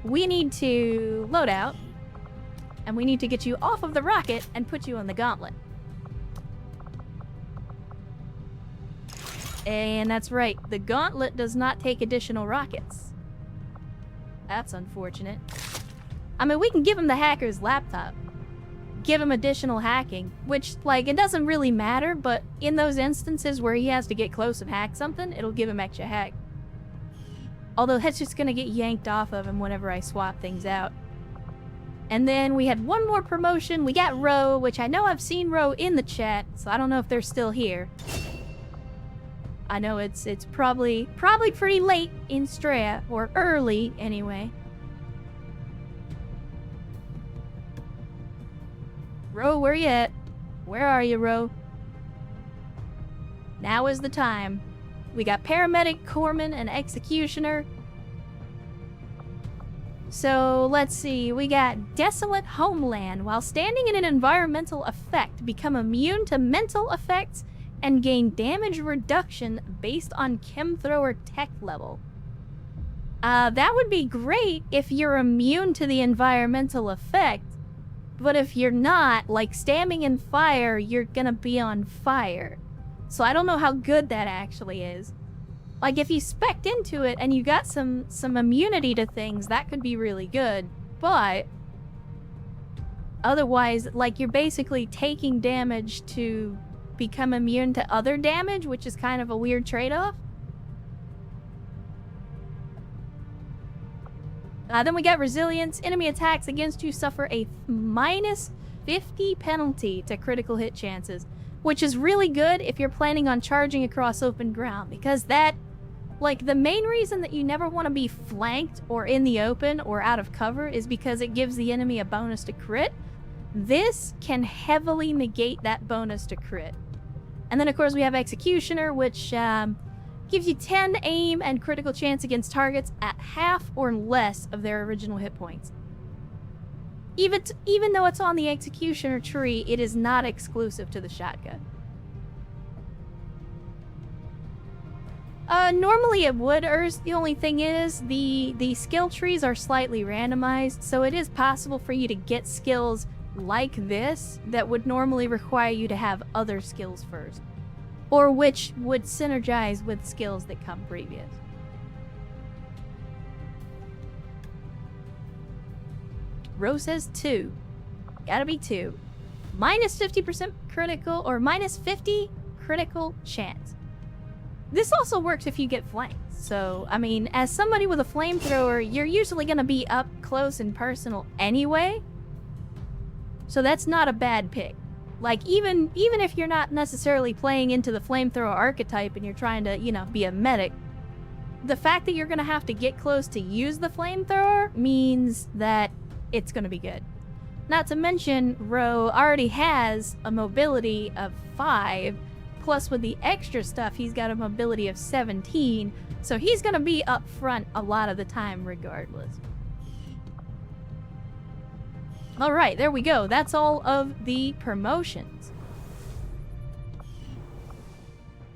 [SPEAKER 1] We need to load out, and we need to get you off of the rocket and put you on the Gauntlet. And that's right, the Gauntlet does not take additional rockets. That's unfortunate. I mean, we can give him the hacker's laptop. Give him additional hacking, which, like, it doesn't really matter, but in those instances where he has to get close and hack something, it'll give him extra hack. Although that's just gonna get yanked off of him whenever I swap things out. And then we had one more promotion. We got Ro, which I know I've seen Ro in the chat, so I don't know if they're still here. I know it's probably pretty late in Strea, or early anyway. Ro, where you at? Where are you, Ro? Now is the time. We got Paramedic, Corpsman, and Executioner. So, let's see. We got Desolate Homeland. While standing in an environmental effect, become immune to mental effects and gain damage reduction based on Chem Thrower tech level. That would be great if you're immune to the environmental effect, but if you're not, like standing in fire, you're gonna be on fire. So I don't know how good that actually is. Like, if you spec'd into it and you got some immunity to things, that could be really good, but otherwise, like, you're basically taking damage to become immune to other damage, which is kind of a weird trade-off. Then we got Resilience. Enemy attacks against you suffer a -50 penalty to critical hit chances, which is really good if you're planning on charging across open ground, because that, like, the main reason that you never want to be flanked or in the open or out of cover is because it gives the enemy a bonus to crit. This can heavily negate that bonus to crit. And then, of course, we have Executioner, which gives you 10 aim and critical chance against targets at half or less of their original hit points. Even though it's on the Executioner tree, it is not exclusive to the shotgun. Normally it would, Urs. The only thing is, the skill trees are slightly randomized, so it is possible for you to get skills like this that would normally require you to have other skills first, or which would synergize with skills that come previous. Rose says 2. Gotta be 2. -50% critical or -50 critical chance. This also works if you get flanked. So, I mean, as somebody with a flamethrower, you're usually gonna be up close and personal anyway. So that's not a bad pick. Like, even if you're not necessarily playing into the flamethrower archetype and you're trying to, you know, be a medic, the fact that you're gonna have to get close to use the flamethrower means that it's gonna be good. Not to mention, Ro already has a mobility of 5, plus with the extra stuff, he's got a mobility of 17, so he's gonna be up front a lot of the time regardless. Alright, there we go. That's all of the promotions.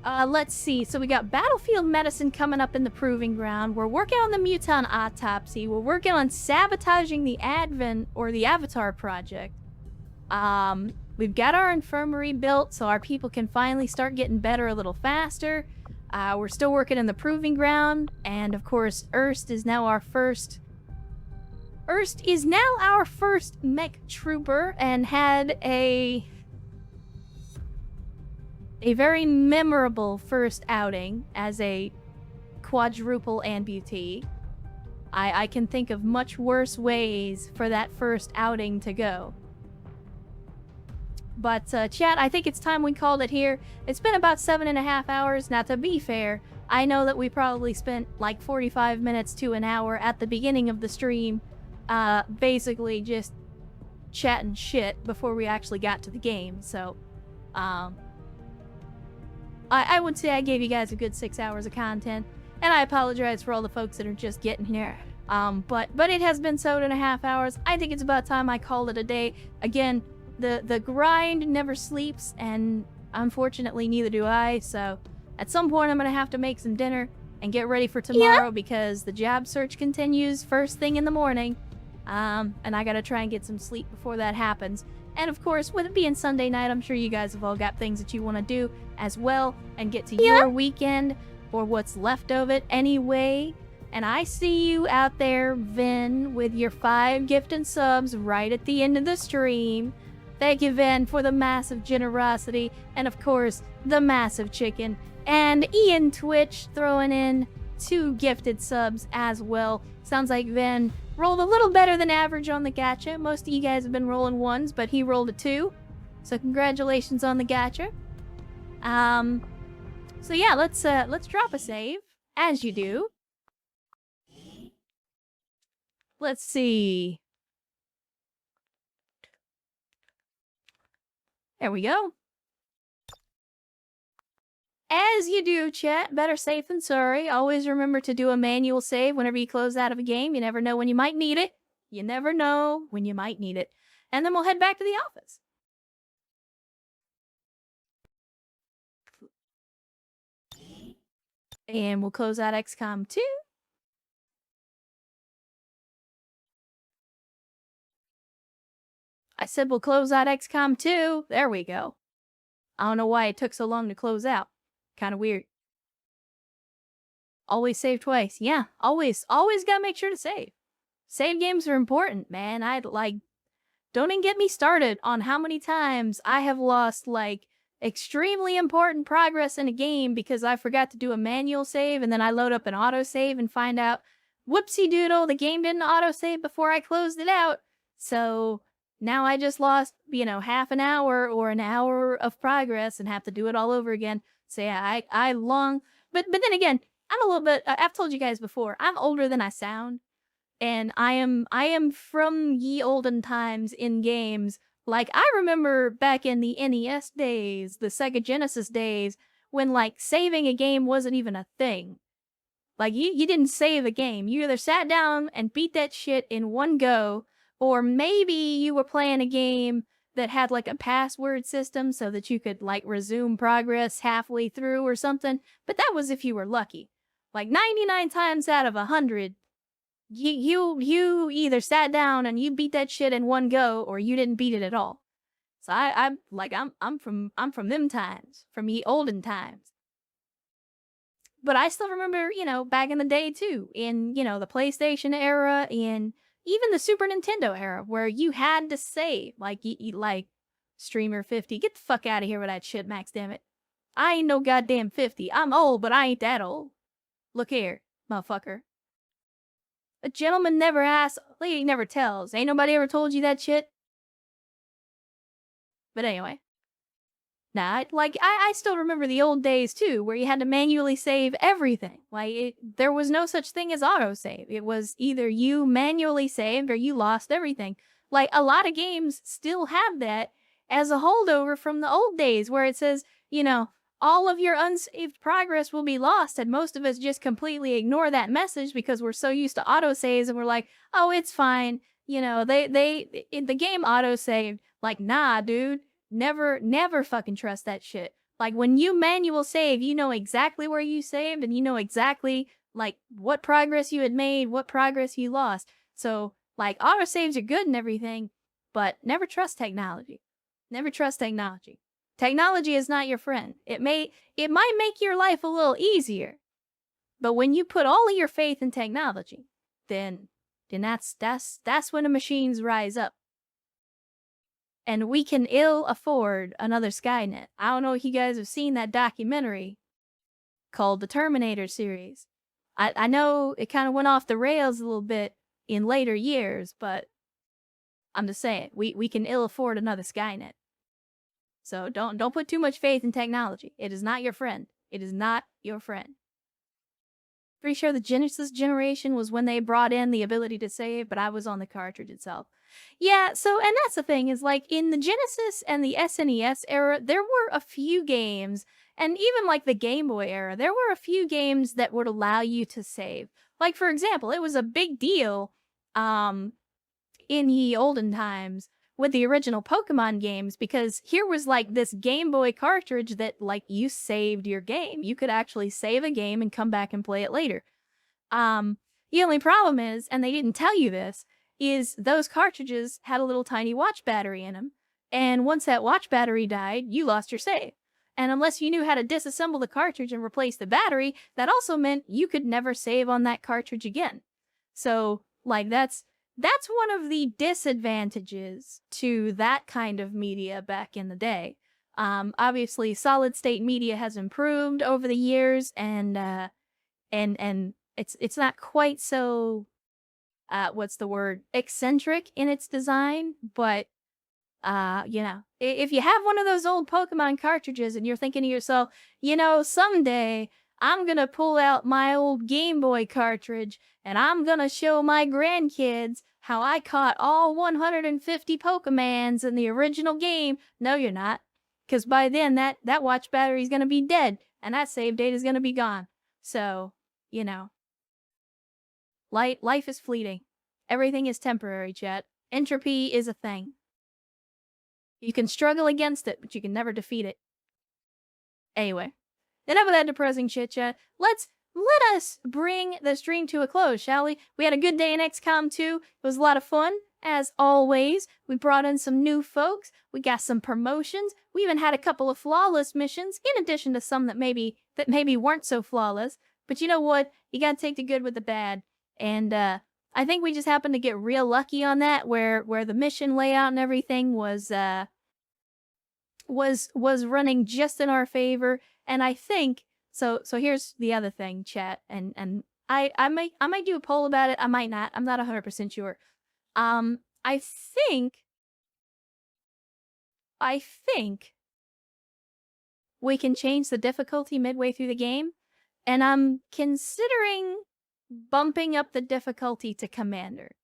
[SPEAKER 1] Let's see. So we got Battlefield Medicine coming up in the Proving Ground. We're working on the Muton Autopsy. We're working on sabotaging the Advent or the Avatar Project. We've got our infirmary built so our people can finally start getting better a little faster. We're still working in the Proving Ground. And of course, Erst is now our first mech trooper and had a very memorable first outing as a quadruple amputee. I can think of much worse ways for that first outing to go. But chat, I think it's time we called it here. It's been about 7.5 hours. Now, to be fair, I know that we probably spent like 45 minutes to an hour at the beginning of the stream basically just chatting shit before we actually got to the game. So, I would say I gave you guys a good 6 hours of content, and I apologize for all the folks that are just getting here. But it has been 7.5 hours. I think it's about time I called it a day. Again, the grind never sleeps, and unfortunately neither do I, so at some point I'm gonna have to make some dinner and get ready for tomorrow because the job search continues first thing in the morning. And I gotta try and get some sleep before that happens. And of course, with it being Sunday night, I'm sure you guys have all got things that you want to do as well and get to your weekend or what's left of it anyway. And I see you out there, Vin, with your 5 gifted subs right at the end of the stream. Thank you, Vin, for the massive generosity and of course, the massive chicken. And Ian Twitch throwing in 2 gifted subs as well. Sounds like Vin rolled a little better than average on the gacha. Most of you guys have been rolling 1s, but he rolled a 2. So congratulations on the gacha. So yeah, let's drop a save, as you do. Let's see. There we go. As you do, chat, better safe than sorry. Always remember to do a manual save whenever you close out of a game. You never know when you might need it. You never know when you might need it. And then we'll head back to the office. And we'll close out XCOM 2. I said we'll close out XCOM 2. There we go. I don't know why it took so long to close out. Kind of weird. Always save twice. Yeah, always gotta make sure to save. Save games are important, man. Don't even get me started on how many times I have lost, like, extremely important progress in a game because I forgot to do a manual save and then I load up an autosave and find out, whoopsie doodle, the game didn't autosave before I closed it out. So now I just lost, you know, half an hour or an hour of progress and have to do it all over again. So yeah, I long, but then again, I'm a little bit, I've told you guys before, I'm older than I sound. And I am from ye olden times in games. Like, I remember back in the NES days, the Sega Genesis days, when, like, saving a game wasn't even a thing. Like, you didn't save a game. You either sat down and beat that shit in one go, or maybe you were playing a game that had, like, a password system so that you could, like, resume progress halfway through or something. But that was if you were lucky. Like, 99 times out of 100, you either sat down and you beat that shit in one go, or you didn't beat it at all. So I'm from them times, from ye olden times. But I still remember, you know, back in the day too, in, you know, the PlayStation era, in even the Super Nintendo era, where you had to save, like, like Streamer 50. Get the fuck out of here with that shit, Max, damn it. I ain't no goddamn 50. I'm old, but I ain't that old. Look here, motherfucker. A gentleman never asks, lady never tells. Ain't nobody ever told you that shit? But anyway, Nah, I still remember the old days too, where you had to manually save everything. There was no such thing as autosave. It was either you manually saved or you lost everything. Like, a lot of games still have that as a holdover from the old days, where it says, all of your unsaved progress will be lost, and most of us just completely ignore that message because we're so used to autosaves, and we're like, oh, it's fine. The game autosaved. Like, nah, dude. Never fucking trust that shit. Like, when you manual save, you know exactly where you saved, and you know exactly, like, what progress you had made, what progress you lost. So, like, autosaves are good and everything, but never trust technology. Never trust technology. Technology is not your friend. It might make your life a little easier, but when you put all of your faith in technology, then that's when the machines rise up. And we can ill afford another Skynet. I don't know if you guys have seen that documentary called the Terminator series. I know it kind of went off the rails a little bit in later years, but I'm just saying, we can ill afford another Skynet. So don't put too much faith in technology. It is not your friend. It is not your friend. Pretty sure the Genesis generation was when they brought in the ability to save, but I was on the cartridge itself. Yeah, so, and that's the thing, is like, in the Genesis and the SNES era, there were a few games, and even like the Game Boy era, there were a few games that would allow you to save. Like, for example, it was a big deal, in ye olden times, with the original Pokemon games, because here was like this Game Boy cartridge that, like, you saved your game. You could actually save a game and come back and play it later. The only problem is, and they didn't tell you this, is those cartridges had a little tiny watch battery in them, and once that watch battery died, you lost your save. And unless you knew how to disassemble the cartridge and replace the battery, that also meant you could never save on that cartridge again. So, like, that's one of the disadvantages to that kind of media back in the day. Obviously, solid state media has improved over the years, and it's not quite so, what's the word, eccentric in its design, but if you have one of those old Pokemon cartridges and you're thinking to yourself, someday I'm gonna pull out my old Game Boy cartridge and I'm gonna show my grandkids how I caught all 150 Pokemons in the original game. No, you're not. Because by then, that watch battery's gonna be dead, and that save date is gonna be gone. So, life is fleeting. Everything is temporary, chat. Entropy is a thing. You can struggle against it, but you can never defeat it. Anyway, enough of that depressing chit-chat. Let us bring the stream to a close, shall we? We had a good day in XCOM 2. It was a lot of fun, as always. We brought in some new folks. We got some promotions. We even had a couple of flawless missions, in addition to some that maybe weren't so flawless. But you know what? You gotta take the good with the bad. And I think we just happened to get real lucky on that, where the mission layout and everything was running just in our favor. And I think so here's the other thing, chat, and I might do a poll about it. I might not. I'm not 100% sure. I think we can change the difficulty midway through the game, and I'm considering bumping up the difficulty to Commander.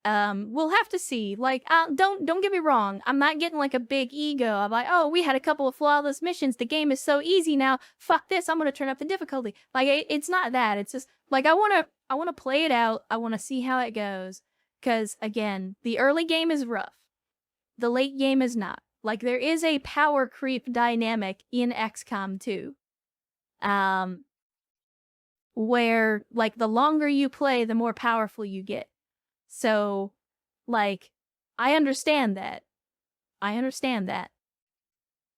[SPEAKER 1] We'll have to see. Like, don't get me wrong. I'm not getting like a big ego. I'm like, oh, we had a couple of flawless missions. The game is so easy now. Fuck this. I'm gonna turn up the difficulty. Like, it's not that. It's just like I wanna play it out. I wanna see how it goes. Cause again, the early game is rough. The late game is not. Like, there is a power creep dynamic in XCOM 2. Where, like, the longer you play, the more powerful you get. So, like, I understand that.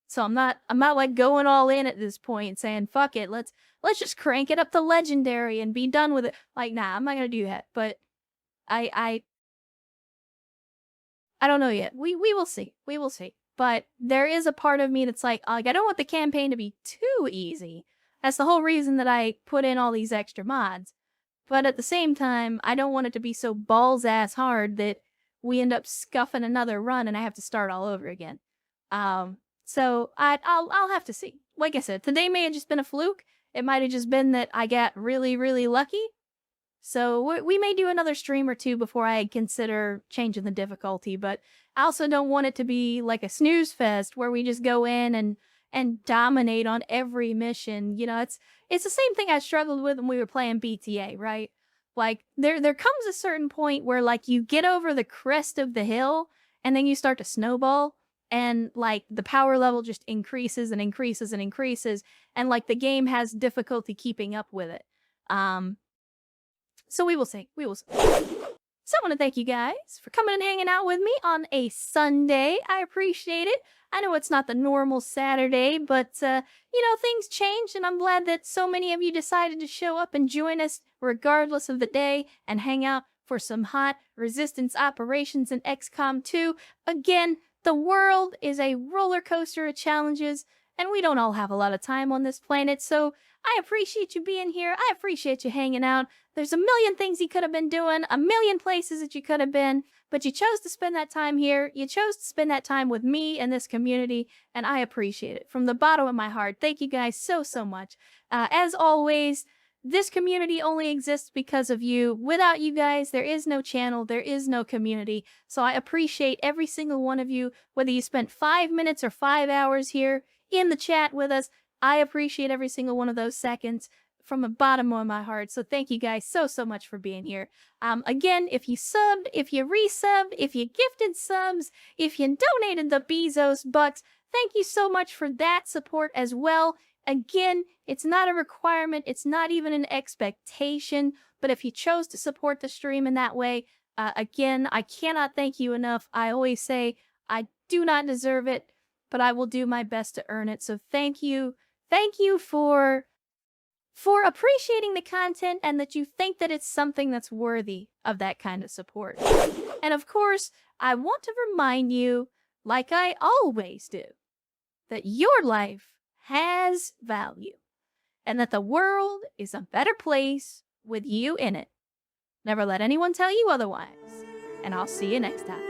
[SPEAKER 1] So I'm not like going all in at this point saying, fuck it, let's just crank it up to legendary and be done with it. Like, nah, I'm not gonna do that. But I don't know yet. We will see. We will see. But there is a part of me that's like, I don't want the campaign to be too easy. That's the whole reason that I put in all these extra mods. But at the same time, I don't want it to be so balls-ass hard that we end up scuffing another run and I have to start all over again. So I'll have to see. Like I said, today may have just been a fluke. It might have just been that I got really, really lucky. So we may do another stream or two before I consider changing the difficulty, but I also don't want it to be like a snooze fest where we just go in and dominate on every mission. You know, it's the same thing I struggled with when we were playing BTA, right? Like there comes a certain point where like you get over the crest of the hill and then you start to snowball and like the power level just increases and increases and increases and like the game has difficulty keeping up with it. So we will see. We will see. So I want to thank you guys for coming and hanging out with me on a Sunday. I appreciate it. I know it's not the normal Saturday, but, you know, things change, and I'm glad that so many of you decided to show up and join us regardless of the day and hang out for some hot resistance operations in XCOM 2. Again, the world is a roller coaster of challenges, and we don't all have a lot of time on this planet, so I appreciate you being here. I appreciate you hanging out. There's a million things you could have been doing, a million places that you could have been, but you chose to spend that time here. You chose to spend that time with me and this community, and I appreciate it from the bottom of my heart. Thank you guys so, so much. As always, this community only exists because of you. Without you guys, there is no channel, there is no community. So I appreciate every single one of you, whether you spent 5 minutes or 5 hours here in the chat with us. I appreciate every single one of those seconds from the bottom of my heart. So thank you guys so, so much for being here. Again, if you subbed, if you resubbed, if you gifted subs, if you donated the Bezos bucks, thank you so much for that support as well. Again, it's not a requirement. It's not even an expectation. But if you chose to support the stream in that way, again, I cannot thank you enough. I always say I do not deserve it, but I will do my best to earn it. So thank you. Thank you for appreciating the content and that you think that it's something that's worthy of that kind of support. And of course, I want to remind you, like I always do, that your life has value and that the world is a better place with you in it. Never let anyone tell you otherwise. And I'll see you next time.